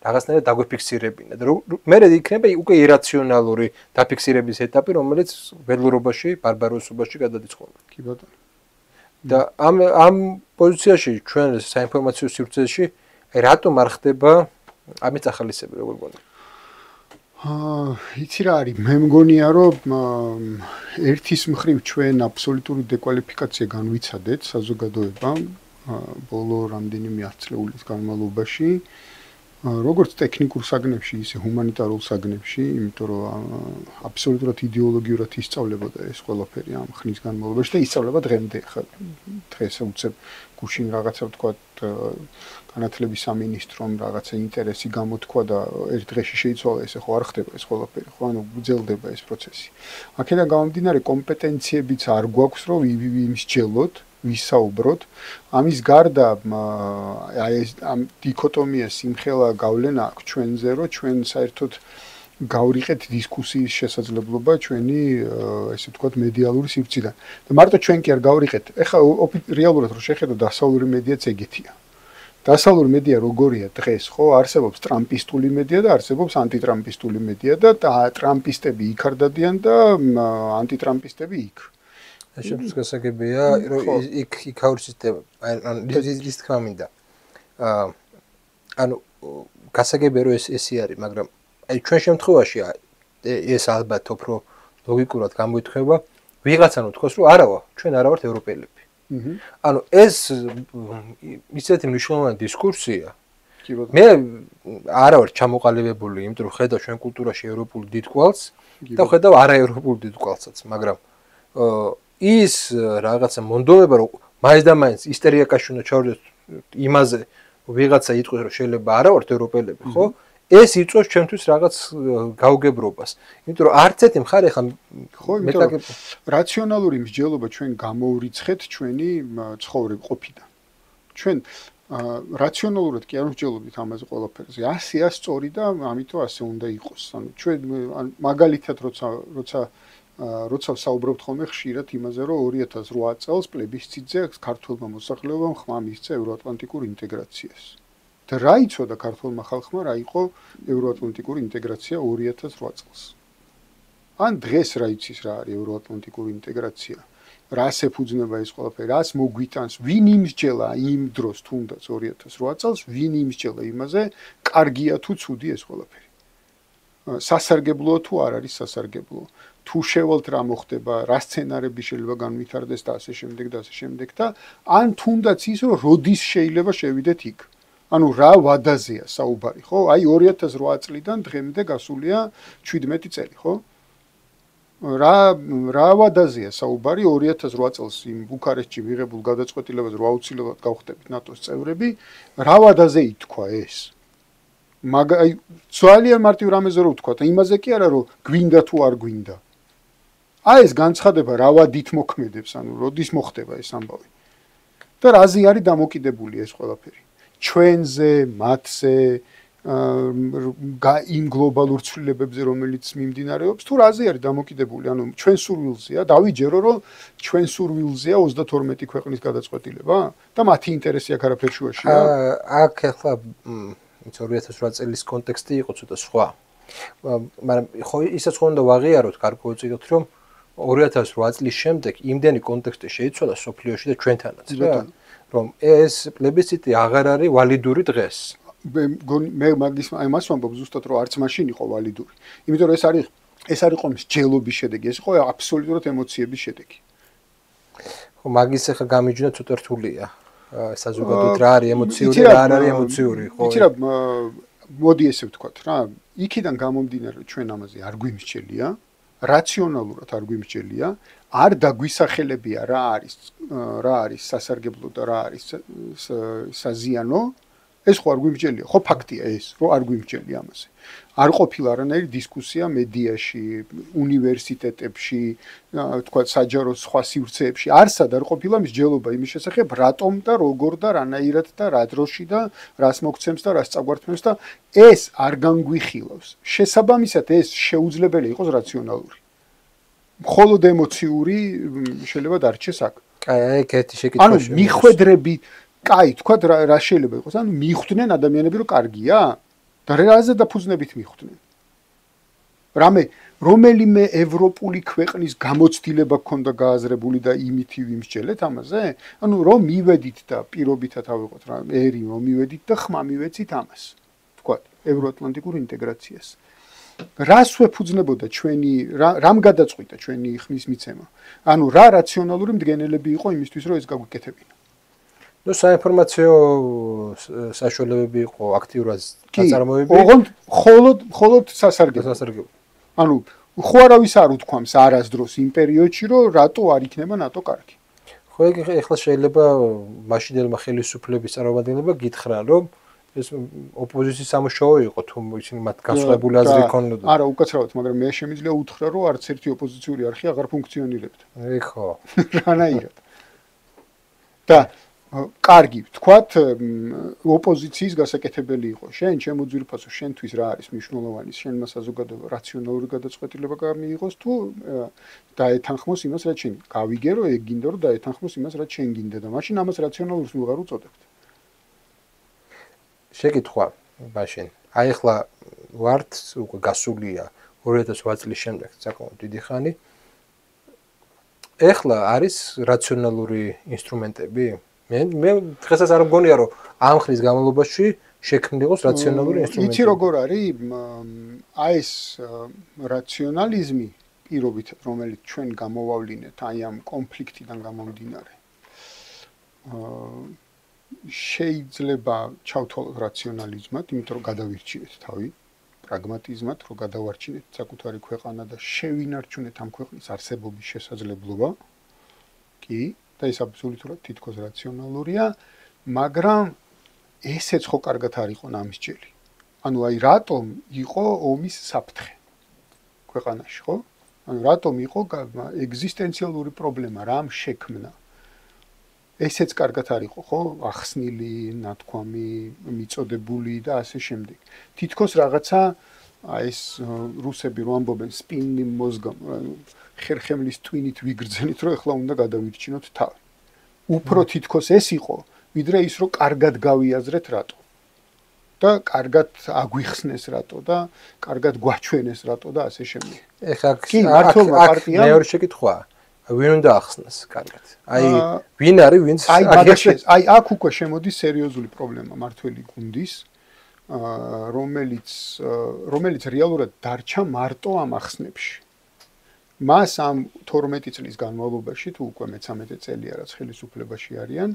რაღაცნაირად დაგვიფიქსირებინა და მე იქნება უკვე ირაციონალური დაფიქსირების ეტაპი, რომელიც ველურობაში, ბარბაროსობაში გადადის ხოლმე. კი ბატონო. და ამ პოზიციაში ჩვენ საინფორმაციო სივრცეში რატომ არ ხდება ამის ახალისები, როგორ გქონდა? იცი რა არის, მე მგონია რომ ერთის მხრივ ჩვენ აბსოლუტური დეკვალიფიკაცია განვიცადეთ საზოგადოებამ ბოლო რამდენიმე ათწლეულის განმავლობაში, როგორც ტექნიკურ საგნებში, ისე ჰუმანიტარულ საგნებში, იმიტომ რომ აბსოლუტურად იდეოლოგიურად ისწავლებოდა ეს ყველაფერი ამ ხნის განმავლობაში და ისწავლება დღემდე. ხა დღეს უცებ გუშინ რაღაცა ვთქვათ განათლების სამინისტრომ რაღაცა ინტერესი გამოთქვა და ერთ დღეში შეიცვალა, ესე ხო არ ხდება ეს ყველაფერი, ხო? ანუ გრძელდება ეს პროცესი. აქედან გამომდინარე კომპეტენციებიც არ გვაქვს, რომ იმის ჯელოთ ვისაუბროთ. ამის გარდა აი ეს ამ დიქოტომიას იმხელა გავლენა აქვს ჩვენზე, რომ ჩვენ საერთოდ გავრიყეთ დისკუსიის შესაძლებლობა ჩვენი ესე ვთქვათ მედიალური სივრციდან. და მარტო ჩვენ კი არ გავრიყეთ. ეხლა რეალურად რო შეხედოთ დასავლური მედიაც ეგეთია. დასავლური მედია როგორია დღეს, ხო? არსებობს ტრამპისტული მედია და არსებობს ანტიტრამპისტული მედია და ტრამპისტები იქ არ დადიან და ანტიტრამპისტები იქ. Așadar, că să găbea, e ca o sistemă. Este ca minda. Anu, ca să găbea esiari, მაგრამ აი ჩვენ შემთხვევაში ეს ალბათ უფრო ლოგიკურად გამოითქება, ვიღაცან უთქვას, რომ არავა, ჩვენ არა ვართ ევროპელები. ანუ ეს ისეთი მნიშვნელოვანი დისკურსია. მე არა ვარ ჩამოყალიბებული, იმიტომ რომ ხედავ ჩვენ კულტურაში ევროპულ დიდკვალს და ხედავ არაევროპულ დიდკვალსაც, მაგრამ ის რაღაცა მონდომება რომ მაინც და მაინც ისტერიაკაში უნდა ჩავარდეს იმაზე ვიღაცა იტყვის რომ შეიძლება არა ვართ ევროპელები ხო ეს იწვევს ჩვენთვის რაღაც გაუგებრობას იმიტომ რომ არც ერთი მხარე ხა ხო რაციონალური მსჯელობა ჩვენ გამოურიცხეთ ჩვენი ცხოვრება ყოფიდან ჩვენ რაციონალურად კი არ მსჯელობთ ამაზე ყველაფერზე 100-ია სწორი და ამიტომ ასე უნდა იყოს ანუ ჩვენ მაგალითად როცა ვსაუბრობთ ხოლმე ხშირად იმაზე, რომ 2008 წელს პლებისციტზე ქართულმა მოსახლეობამ ხმა მისცა ევროატლანტიკურ ინტეგრაციას. და რა იცოდა ქართულმა ხალხმა, რა იყო ევროატლანტიკური ინტეგრაცია 2008 წელს. ან დღეს რა იცის რა არის ევროატლანტიკური ინტეგრაცია? რას ეფუძნება ეს ყველაფერი? რას მოგვითანს? ვინ იმსჯელა იმ დროს თუნდაც 2008 წელს, ვინ იმსჯელა იმაზე, კარგია თუ ცუდი ეს ყველაფერი? სასარგებლოა თუ არ არის სასარგებლო? თუ შევალთ რა მოხდება, რა სცენარები შეიძლება განვითარდეს და ასე შემდეგ და ასე შემდეგ და ან თუნდაც ის რომ როდის შეიძლება შევიდეთ იქ. ანუ რა ვადაზეა საუბარი, ხო? აი 2008 წლიდან დღემდე გასულია 17 წელი, ხო? რა ვადაზეა საუბარი 2008 წელს იმ ბუქარესტში მიღებულ გადაწყვეტილებაზე რომ აუცილებლად გავხდებით ნატოს წევრები, რა ვადაზე ითქვა ეს? აი ძალიან მარტივ რამეზე რო ვთქვა, იმაზე კი არა რომ გვინდა თუ არ გვინდა. აი ეს განცხადება რა ვადით მოქმედებს, ანუ როდის მოხდება ეს ამბავი. და რაზე არის დამოკიდებული ეს ყველაფერი? ჩვენზე, მათზე, იმ გლობალურ ცვლილებებზე, რომელიც მიმდინარეობს, თუ რაზე არის დამოკიდებული? ანუ ჩვენ სურვილზეა, დავიჯერო, რომ ჩვენ სურვილზეა 32 ქვეყნის გადაწყვეტილება და მათი ინტერესი აქ არაფერ შუაშია. აქ ახლა 2008 წლის კონტექსტი იყო ცოტა სხვა. მაგრამ ხო ისაც ხო უნდა ვაღიაროთ, გარკვეულწილად, რომ 2008 წლის შემდეგ იმდენი კონტექსტი შეიცვალა სოფლიოში და ჩვენთანაც რა რომ ეს პლებისციტი აღარ არის ვალიდური დღეს მე მაგას ვამბობ ზუსტად რომ არც მაშინ იყო ვალიდური იმიტომ რომ ეს არ იყო მსჯელობის შედეგი ეს იყო აბსოლუტურად ემოციების შედეგი ხო მაგის ახლა გამიჯნა ცოტა რთულია საზოგადოებრივ რა არის ემოციური რა არ არის ემოციური ხო იცი რა მოდი ესე ვთქვათ რა იქიდან გამომდინარე ჩვენ ამაზე არ გვიმსჯელია რაციონალურად არ გვიმსჯელია, არ დაგვისახელებია რა არის სასარგებლო და რა არის საზიანო, ეს ხო არ გვიმსჯელია, ხო ფაქტია ეს, რომ არ გვიმსჯელია ამაზე. არ ყოფილა არანაირი დისკუსია მედიაში, უნივერსიტეტებში, თქვა საჯარო სხვა სივრცეებში, არსად არ ყოფილა მსჯელობა იმის შესახებ, რატომ და როგორ და რანაირად და რა დროში და რას მოგცემს და რას წაგვართმევს და ეს არ განგვიხილავს. შესაბამისად ეს შეუძლებელი იყოს რაციონალური. მხოლოდ ემოციური შეიძლება დარჩეს აქ. აი, ეგეთი შეკითხვა. ანუ მიხვედრები, კაი, თქვა რა შეიძლება იყოს, ანუ მიხვდნენ ადამიანები რომ კარგია? და რაზე დაფუძნებით მიხვდნენ. რომელიმე ევროპული ქვეყნის გამოცდილება ქონდა გააზრებული და იმითი ვიმსჯელეთ ამაზე? ანუ რომ მივედით და პირობითად ავიღოთ რა, ერი რომ მივედით და ხმა მივეცით ამას. თქვა, ევროატლანტიკურ ინტეგრაციას. რას ვეფუძნებოდა ჩვენი რამ გადაწყვიტა ჩვენი ხმის მიცემა? ანუ რა რაციონალური მდგენელები იყო იმისთვის რომ ეს გაგვიკეთებინა? ნუ საინფორმაციო საშუალებები იყო აქტიურად გაწარმოებები. ოღონდ მხოლოდ სასარგებლო. ანუ ხო არავის არ უთქვამს არასდროს იმ პერიოდში რომ რატო არ იქნება ნატო კარგი. ხო ეხლა შეიძლება მაშინდელმა ხელისუფლების წარმომადგენლებმა გითხრან რომ ეს ოპოზიციის სამუშაო იყო თუ ისინი მათ გასწრებული აზრი ჰქონდათ. არა, უკაცრავად, მაგრამ მე შემიძლია უთხრა რომ არც ერთი ოპოზიციური არხი აღარ ფუნქციონირებდა. ხო. რანაირად. და კარგი, ვთქვათ, ოპოზიციის გასაკეთებელი იყო. შენ შემოძვირფასო, შენთვის რა არის მნიშვნელოვანი? შენმა საზოგადოება რაციონალური გადაწყვეტილება გამიიღოს თუ დაეთანხმოს იმას, რაც შენ გავიგერო, ეგ გინდა რომ დაეთანხმოს იმას, რაც შენ გინდა და მაშინ ამას რაციონალურს ვეღარ უწოდებთ. შეკითხვა მაშინ. აი ახლა ვართ უკვე გასულია 2008 წლის შემდეგ საკმაოდ დიდი ხანი. ეხლა არის რაციონალური ინსტრუმენტები? მე დღესაც არ მგონია რომ ამ ხნის განმავლობაში შექმნილი იყოს რაციონალური ინსტრუმენტები. იცი როგორ არის? აი ეს რაციონალიზმი პირობითად რომელიც ჩვენ გამოვავლინეთ აი ამ კონფლიქტიდან გამომდინარე. შეიძლება ჩავთვალოთ რაციონალიზმად, იმიტომ რომ გადავირჩიეთ თავი, პრაგმატიზმად, რომ გადავარჩინეთ საკუთარი ქვეყანა და შევინარჩუნეთ ამ ქვეყნის არსებობის შესაძლებლობა. კი, და ეს აბსოლუტურად თითქოს რაციონალურია, მაგრამ ესეც ხო კარგად არ იყო ნამისჯელი. ანუ აი რატომ იყო ომის საფრთხე ქვეყანაში, ხო? ანუ რატომ იყო ეგზისტენციალური პრობლემა, რამ შექმნა? ესეც კარგად არ იყო, ხო? ახსნილი, ნათქვამი, მიწოდებული და ასე შემდეგ. თითქოს რაღაცა აი ეს რუსები რო ამბობენ სპინი მოზგამ, ხერხემლის twin-ით ვიგრძენით, რომ ეხლა უნდა გადავირჩინოთ თავი. უფრო თითქოს ეს იყო, ვიდრე ის რომ კარგად გავიაზრეთ რატო. და კარგად აგვიხსნეს რატო და კარგად გვაჩვენეს რატო და ასე შემდეგ. ეხლა მეორე შეკითხვაა. ვინ უნდა ახსნას კარგად? აი ვინ არის ვინც აი აქ უკვე შემოდის სერიოზული პრობლემა მართველი გუნდის, რომელიც რეალურად დარჩა მარტო ამ ახსნებში. მას ამ 12 წლის განმავლობაში თუ უკვე მე-13 წელია რაც ხელისუფლებაში არიან,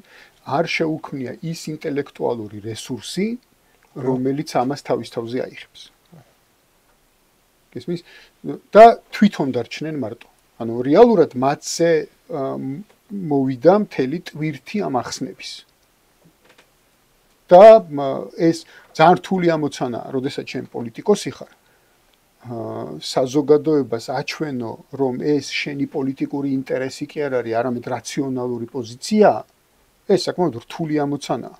არ შეუქმნია ის ინტელექტუალური რესურსი, რომელიც ამას თავის თავზე აიხებს. გესმის? და თვითონ დარჩნენ მარტო. ანუ რეალურად მათზე მოვიდა მთელი ტვირთი ამ ახსნების. და ეს ძალიან რთული ამოცანაა, როდესაც შენ პოლიტიკოსი ხარ. საზოგადოებას აჩვენო, რომ ეს შენი პოლიტიკური ინტერესი კი არ არის, არამედ რაციონალური პოზიცია, ეს საკმაოდ რთული ამოცანაა.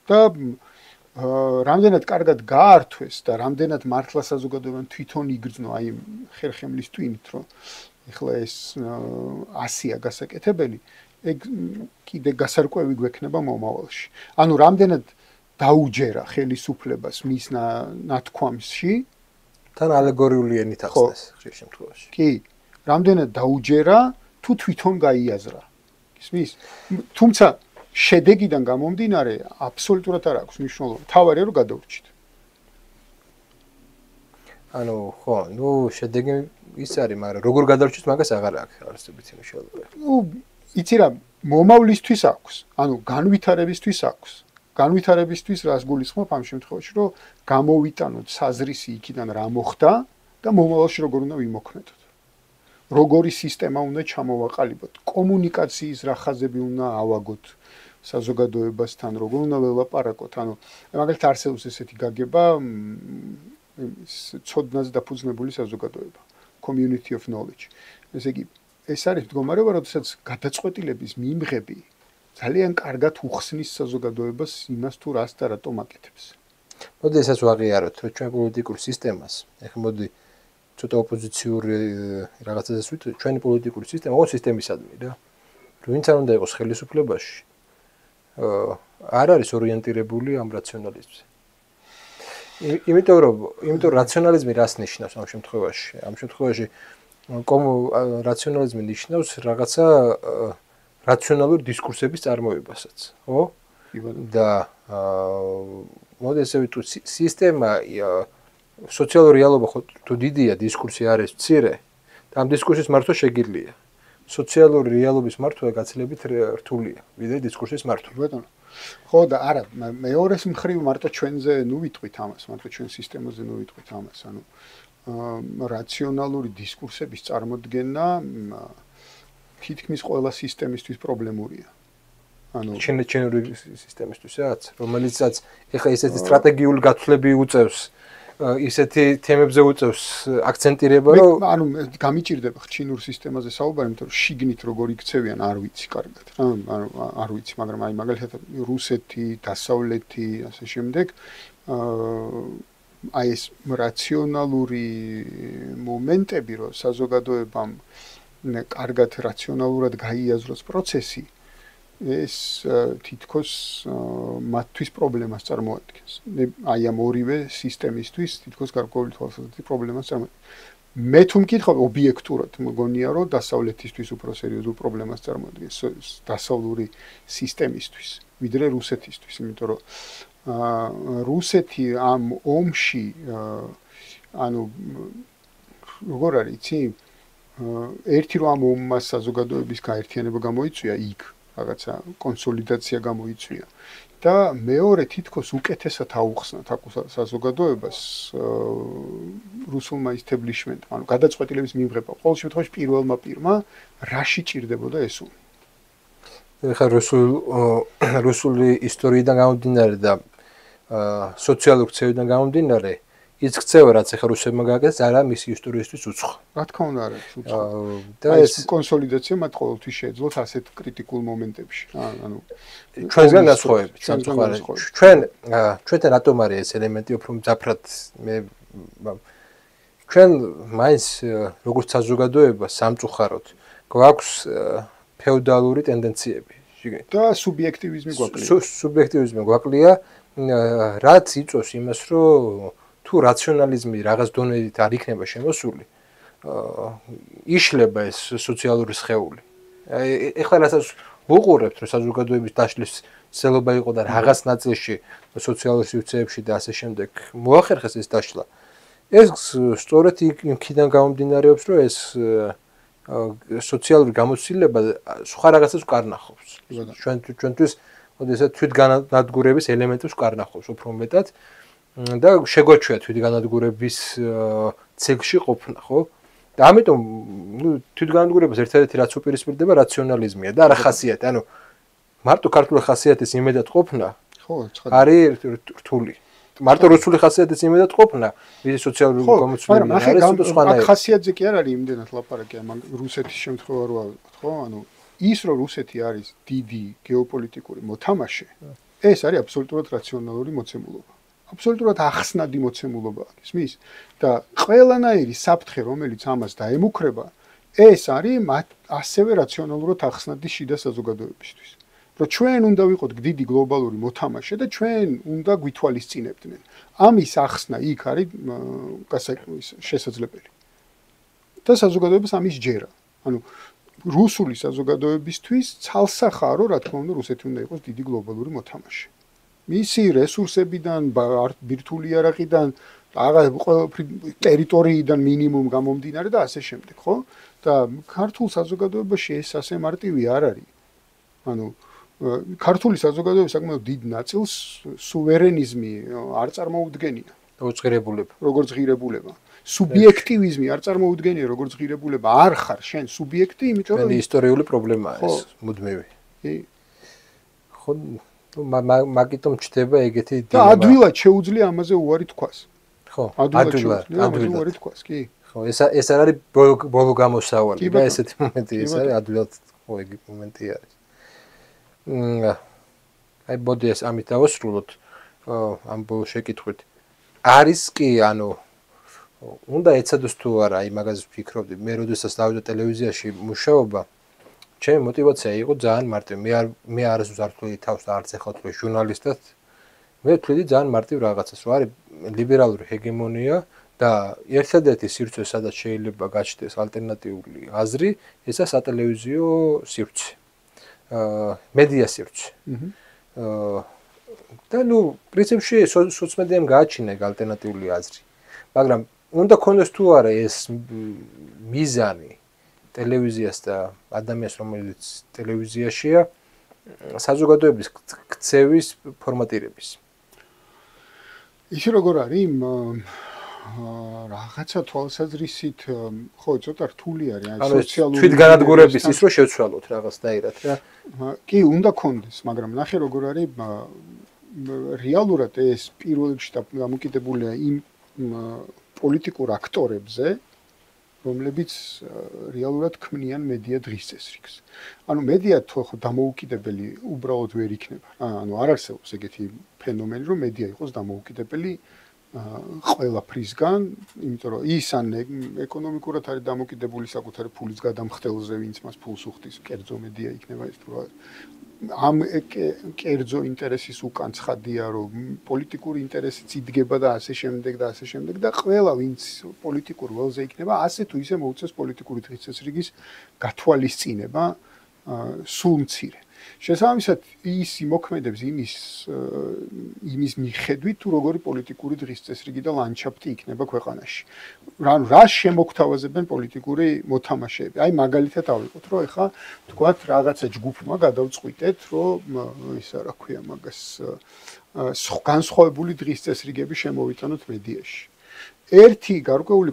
და რამდენად კარგად გაართვეს და რამდენად მართლა საზოგადოებამ თვითონ იგრძნო აი ხერხემლის twin-ით, რომ ეხლა ეს 100-ია გასაკეთებელი, ეგ კიდე გასარკვევი გვექნება მომავალში. ანუ რამდენად დაუჯერა ხელისუფლებას მის ნათქვამში, თან ალეგორიული ენით ახსნეს ხშირ შემთხვევაში. კი, რამდენად დაუჯერა თუ თვითონ გაიაზრა. ისმის? თუმცა შედეგიდან გამომდინარე აბსოლუტურად არ აქვს მნიშვნელობა. თავარია რომ გადავრჩით. ანუ ხო, ნუ შედეგი ის არის, მაგრამ როგორ გადავრჩით მაგას აღარ აქვს არსებითი მნიშვნელობა. ნუ იცი რა, მომავლისთვის აქვს. ანუ განვითარებისთვის აქვს. განვითარებისთვის რას გულისხმობ ამ შემთხვევაში, რომ გამოვიტანოთ საზრისი იქიდან რა მოხდა და მომავალში როგორ უნდა ვიმოქმედოთ. როგორი სისტემა უნდა ჩამოვაყალიბოთ, კომუნიკაციის რა ხაზები უნდა ავაგოთ საზოგადოებასთან, როგორ უნდა ველაპარაკოთ. ანუ მაგალითად არსებობს ესეთი გაგება ცოდნაზე დაფუძნებული საზოგადოება, community of knowledge. ესე იგი, ეს არის მდგომარეობა, როდესაც გადაწყვეტილების მიმღები ძალიან კარგად უხსნის საზოგადოებას იმას თუ რას და რატომ აკეთებს. მოდი ესაც ვაღიაროთ, რომ ჩვენ პოლიტიკურ სისტემას, ეხლა მოდი ცოტა ოპოზიციური რაღაცაზეც ვით, ჩვენი პოლიტიკური სისტემა ოღონდ სისტემისადმი რა. ვინც არ უნდა იყოს ხელისუფლებაში, არ არის ორიენტირებული ამ რაციონალიზმზე. იმიტომ რაციონალიზმი რას ნიშნავს ამ შემთხვევაში? ამ შემთხვევაში რაციონალიზმი ნიშნავს რაღაცა რაციონალური დისკურსების წარმოებასაც, ხო? და მოდი ესე ვიტყვი, სისტემა სოციალური რეალობა ხო თუ დიდია, დისკურსი არის მცირე, და ამ დისკურსის მართვა შეგიძლია. სოციალური რეალობის მართვა გაცილებით რთულია, ვიდრე დისკურსის მართვა. ბატონო. ხო და არა, მეორეს მხრივ მარტო ჩვენზე ნუ ვიტყვით ამას, მარტო ჩვენ სისტემაზე ნუ ვიტყვით ამას, ანუ რაციონალური დისკურსების წარმოდგენა თითქმის ყველა სისტემისთვის პრობლემურია. ანუ ჩინური სისტემისთვისაც, რომელიცაც ეხლა ისეთი სტრატეგიული გათვლები უწევს, ისეთი თემებზე უწევს აქცენტირება, რომ ანუ გამიჭირდება ჩინურ სისტემაზე საუბარი, იმიტომ რომ შიგნით როგორ იქცევიან არ ვიცი კარგად რა, ანუ არ ვიცი, მაგრამ აი მაგალითად რუსეთი, დასავლეთი, ასე შემდეგ, აი ეს რაციონალური მომენტები, რომ საზოგადოებამ კარგად რაციონალურად გაიაზროს პროცესი, ეს თითქოს მათთვის პრობლემას წარმოადგენს. აი ამ ორივე სისტემისთვის თითქოს გარკვეული თვალსაზრისით პრობლემას წარმოადგენს. მე თუ მკითხავ ობიექტურად, მგონია რომ დასავლეთისთვის უფრო სერიოზულ პრობლემას წარმოადგენს დასავლური სისტემისთვის, ვიდრე რუსეთისთვის, იმიტომ რომ რუსეთი ამ ომში ანუ როგორ არის, იცი? ერთი რომ ამ ომმა საზოგადოების გაერთიანება გამოიწვია იქ რაღაცა კონსოლიდაცია გამოიწვია და მეორე თითქოს უკეთესად აუხსნათ აქ საზოგადოებას რუსულმა ისტებლიშმენტმა, ანუ გადაწყვეტილების მიღება. ყოველ შემთხვევაში პირველმა პირმა რაში ჭირდებოდა ეს ომი. ეხლა რუსული ისტორიიდან გამომდინარე და სოციალური ქცევიდან გამომდინარე, ის ქცევა რაც ეხლა რუსებმა გააკეთეს, არა მისი ისტორიისთვის უცხო. რა თქმა უნდა არის უცხო. და ეს კონსოლიდაცია მათ ყოველთვის შეეძლოთ ასეთ კრიტიკულ მომენტებში. ანუ ჩვენგან განსხვავებით, ჩვენთან რატომ არის ეს ელემენტი უფრო მძაფრად ჩვენ მაინც როგორც საზოგადოება სამწუხაროდ გვაქვს ფეოდალური ტენდენციები. და სუბიექტივიზმი გვაკლია. სუბიექტივიზმი გვაკლია, რაც იწვევს იმას, რომ თუ რაციონალიზმი რაღაც დონეებით არ იქნება შემოსული, იშლება ეს სოციალური სხეული. ეხლა რასაც ვუყურებთ, რომ საზოგადოების დაშლის ცდილობა იყო და რაღაც ნაწილში სოციალურ სივრცეებში და ასე შემდეგ მოახერხეს ეს დაშლა. ეს სწორედ იქიდან გამომდინარეობს, რომ ეს სოციალური გამოცდილება სხვა რაღაცას უკარნახობს. ჩვენთვის ოდესა თვითგანადგურების ელემენტებს უკარნახობს უფრო მეტად და შეგვაჩვია თვითგანადგურების ციკლში ყოფნა, ხო? და ამიტომ თვითგანადგურების ერთ-ერთი რაც უპირისპირდება რაციონალიზმია და არა ხასიათი. ანუ მარტო ქართული ხასიათის იმედად ყოფნა არის რთული. მარტო რუსული ხასიათის იმედად ყოფნა, ვიზი სოციალური გამოცდილება არის სხვანაირი. აქ ხასიათზე კი არ არის იმდენად ლაპარაკი, ამ რუსეთის შემთხვევა რო ავიღოთ, ხო? ანუ ის რომ რუსეთი არის დიდი გეოპოლიტიკური მოთამაშე, ეს არის აბსოლუტურად რაციონალური მოცემულობა. აბსოლუტურად ახსნადი მოცემულობა ისმის და ყველანაირი საფრთხე რომელიც ამას დაემუქრება ეს არის ასევე რაციონალურად ახსნადი შიდა საზოგადოებისთვის რომ ჩვენ უნდა ვიყოთ დიდი გლობალური მოთამაშე და ჩვენ უნდა გვითვალისწინებდნენ ამის ახსნა იქ არის შესაძლებელი და საზოგადოებას ამის ჯერა ანუ რუსული საზოგადოებისთვის ცალსახარო რა თქმა უნდა რუსეთი უნდა იყოს დიდი გლობალური მოთამაშე მისი რესურსებიდან, ბირთვული იარაღიდან, ყველაფერი ტერიტორიიდან მინიმუმ გამომდინარე და ასე შემდეგ, ხო? და ქართულ საზოგადოებაში ეს ასე მარტივი არ არის. ანუ ქართული საზოგადოების საკმაოდ დიდ ნაწილს სუვერენიზმი არ წარმოუდგენია. როგორც ღირებულება. სუბიექტივიზმი არ წარმოუდგენია როგორც ღირებულება. არ ხარ შენ სუბიექტი, იმიტომ რომ ისტორიული პრობლემაა ეს მუდმივი. ხო მაგიტომ ჩდება ეგეთი და ადვილად შეუძლია ამაზე უარი თქვას. ხო, ადვილად უარი თქვას, კი. ხო, ეს არ არის ბოლო გამოსავალი და ესეთი მომენტი ეს არის ადვილად ხო ეგ მომენტი არის. აი ბოდი ეს ამით დავასრულოთ ამ ბოლო შეკითხვით. არის კი, ანუ უნდა ეცადოს თუ არა, აი მაგაზე ვფიქრობდი. მე როდესაც დავიდა ტელევიზიაში მუშაობა ჩემი мотиваცია იყო ძალიან მარტივი. მე არ ზართვი თავს არც ეხლა თუ ჟურნალისტად მე ვთვლი ძალიან მარტივ რაღაცას, რომ არის ლიბერალური ჰეგემონია და ერთადერთი სივრცე, სადაც შეიძლება გაჩნდეს ალტერნატიული აზრი, ესა სატელევიზიო სივრცე. მედია სივრცე. და პრინციპში სოცმედიამ გააჩინა ალტერნატიული აზრი. მაგრამ უნდა ქონდეს თუ არა ეს მიზანი ტელევიზიას და ადამიანს, რომელიც ტელევიზიაშია, საზოგადოების ქცევის ფორმატირების. ისე როგორ არის რაღაცა თვალსაზრისით ხო ცოტა რთული არის აი სოციალური თვითგანადგურების ის რომ შევცვალოთ რაღაცნაირად რა. კი უნდა კონდეს, მაგრამ ნახე როგორ არის რეალურად ეს პირველ რიგში დამოკიდებულია იმ პოლიტიკურ აქტორებზე, რომლებიც რეალურად ქმნიან მედია დღის წესრიგს. ანუ მედია თუ ხო დამოუკიდებელი უბრალოდ ვერ იქნება. ანუ არ არსებობს ეგეთი ფენომენი, რომ მედია იყოს დამოუკიდებელი ყველაფრისგან, იმიტომ რომ ის ან ეკონომიკურად არის დამოკიდებული საკუთარი ფულის გადამხდელზე, ვინც მას ფულს უხდის, კერძო მედია იქნება ეს თუ რა. ამ კერძო ინტერესის უკან ცხადია, რომ პოლიტიკური ინტერესიც იდგება და ასე შემდეგ და ასე შემდეგ და ყველა ვინც პოლიტიკურ ველზე იქნება, ასე თუ ისე მოუწევს პოლიტიკური დღის წესრიგის გათვალისწინება სულ მცირე. შესაბამისად ის იმოქმედებს იმის მიხედვით თუ როგორი პოლიტიკური დღის წესრიგი და ლანდშაფტი იქნება ქვეყანაში. ანუ რა შემოგთავაზებენ პოლიტიკური მოთამაშეები. აი მაგალითად ავიღოთ, რომ ეხა თქვათ რაღაცა ჯგუფმა გადავწყვიტეთ, რომ ისა რა ქვია მაგას განსხვავებული დღის წესრიგები შემოვიტანოთ მედიაში. ერთი გარკვეული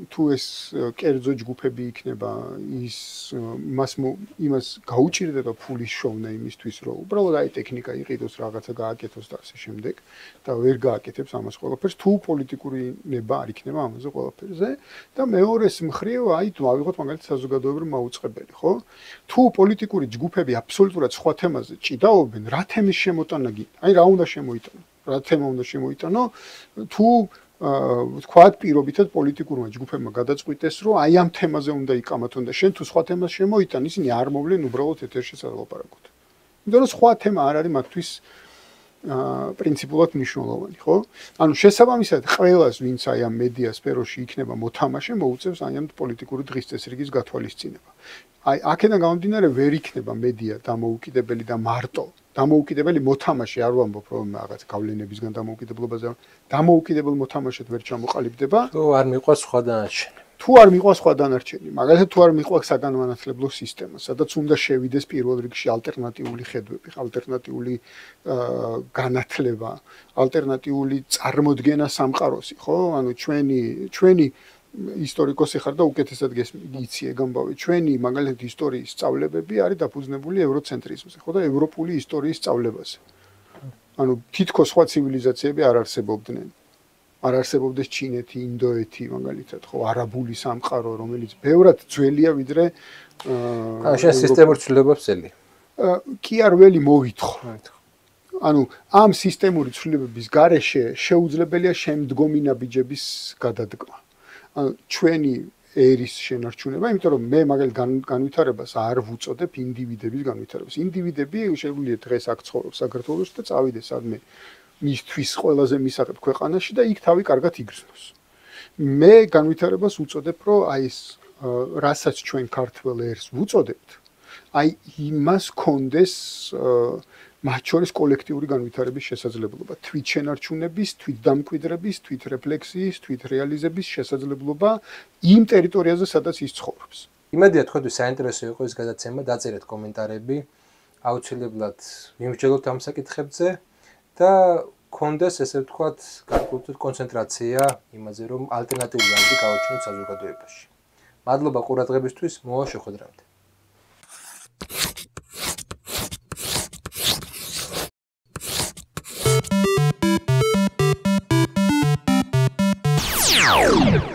თუ ეს კერძო ჯგუფები იქნება იმას გაუჭირდება ფულის შოვნა იმისთვის რომ უბრალოდ აი ტექნიკა იყიდოს რაღაცა გააკეთოს და ასე შემდეგ და ვერ გააკეთებს ამას ყველაფერს თუ პოლიტიკური ნება არ იქნება ამაზე ყველაფერზე და მეორეს მხრივ აი თუ ავიღოთ მაგალითად საზოგადოებრივი მაუწყებელი ხო თუ პოლიტიკური ჯგუფები აბსოლუტურად სხვა თემაზე ჭიდაობენ რა თემის შემოტანა გინდა აი რა უნდა შემოიტანო რა თემა უნდა შემოიტანო თუ თქვათ პირობითად პოლიტიკურმა ჯგუფებმა გადაწყვიტეს, რომ აი ამ თემაზე უნდა იკამათონ და შენ თუ სხვა თემას შემოიტან, ისინი არ მოვლენ უბრალოდ ეთერში სალაპარაკოთ. იმიტომ რომ სხვა თემა არ არის მათთვის პრინციპულად მნიშვნელოვანი, ხო? ანუ შესაბამისად ყველას, ვინც აი ამ მედია სფეროში იქნება მოთამაშე, მოუწევს აი ამ პოლიტიკური დღის წესრიგის გათვალისწინება. აი აქედან გამომდინარე ვერ იქნება მედია დამოუკიდებელი და მარტო დამოუკიდებელი მოთამაშე არ ვამბობ რომ რაღაც გავლენებისგან დამოუკიდებლობაზე დამოუკიდებელ მოთამაშედ ვერ ჩამოყალიბდება თუ არ მიყვარს სხვა დანარჩენი თუ არ მიყვარს სხვა დანარჩენი მაგალითად თუ არ მიყვარს საგანმანათლებლო სისტემა სადაც უნდა შევიდეს პირველ რიგში ალტერნატიული ხედვები ალტერნატიული განათლება ალტერნატიული წარმოდგენა სამყაროსი ხო ანუ ჩვენი ისტორიკოსი ხარ და უკეთესად გიცი ეგამბავი ჩვენი მაგალითად ისტორიის სწავლებები არის დაფუძნებული ევროცენტრიზმზე ხო და ევროპული ისტორიის სწავლებაზე ანუ თითქოს სხვა ცივილიზაციები არ არსებობდნენ არ არსებობდეს ჩინეთი ინდოეთი მაგალითად ხო არაბული სამყარო რომელიც ბევრად ძველია ვიდრე შენ სისტემურ ცვლილებებს ელი კი არ ველი მოვითხოვ ანუ ამ სისტემური ცვლილებების გარეშე შეუძლებელია შემდგომი ნაბიჯების გადადგმა ანუ ჩვენი ერის შენარჩუნება, იმიტომ რომ მე მაგალითად განვითარებას არ ვუწოდებ ინდივიდების განვითარებას. ინდივიდები შეგვიძლია დღეს აქ ცხოვრობს საქართველოში და წავიდეს სადმე მისთვის ყველაზე მისაღებ ქვეყანაში და იქ თავი კარგად იგრძნოს. მე განვითარებას უწოდებ, რომ აი ეს რასაც ჩვენ ქართველ ერს ვუწოდებთ, აი იმას კონდეს მათ შორის კოლექტიური განვითარების შესაძლებლობა, თვითშენარჩუნების, თვითდამკვიდრების, თვითრეფლექსიის, თვითრეალიზების შესაძლებლობა იმ ტერიტორიაზე, სადაც ის ცხოვრობს. იმედია თქვენ საინტერესო იყო ეს გადაცემა, დაწერეთ კომენტარები, აუცილებლად მიმსჯელოთ ამ საკითხებზე და კონდეს ესე ვთქვათ, გარკვეული კონცენტრაცია იმაზე, რომ ალტერნატიული აზრი გავაჩინოთ საზოგადოებაში. მადლობა ყურადღებისთვის, მოვა შეხვედრამდე. Yeah.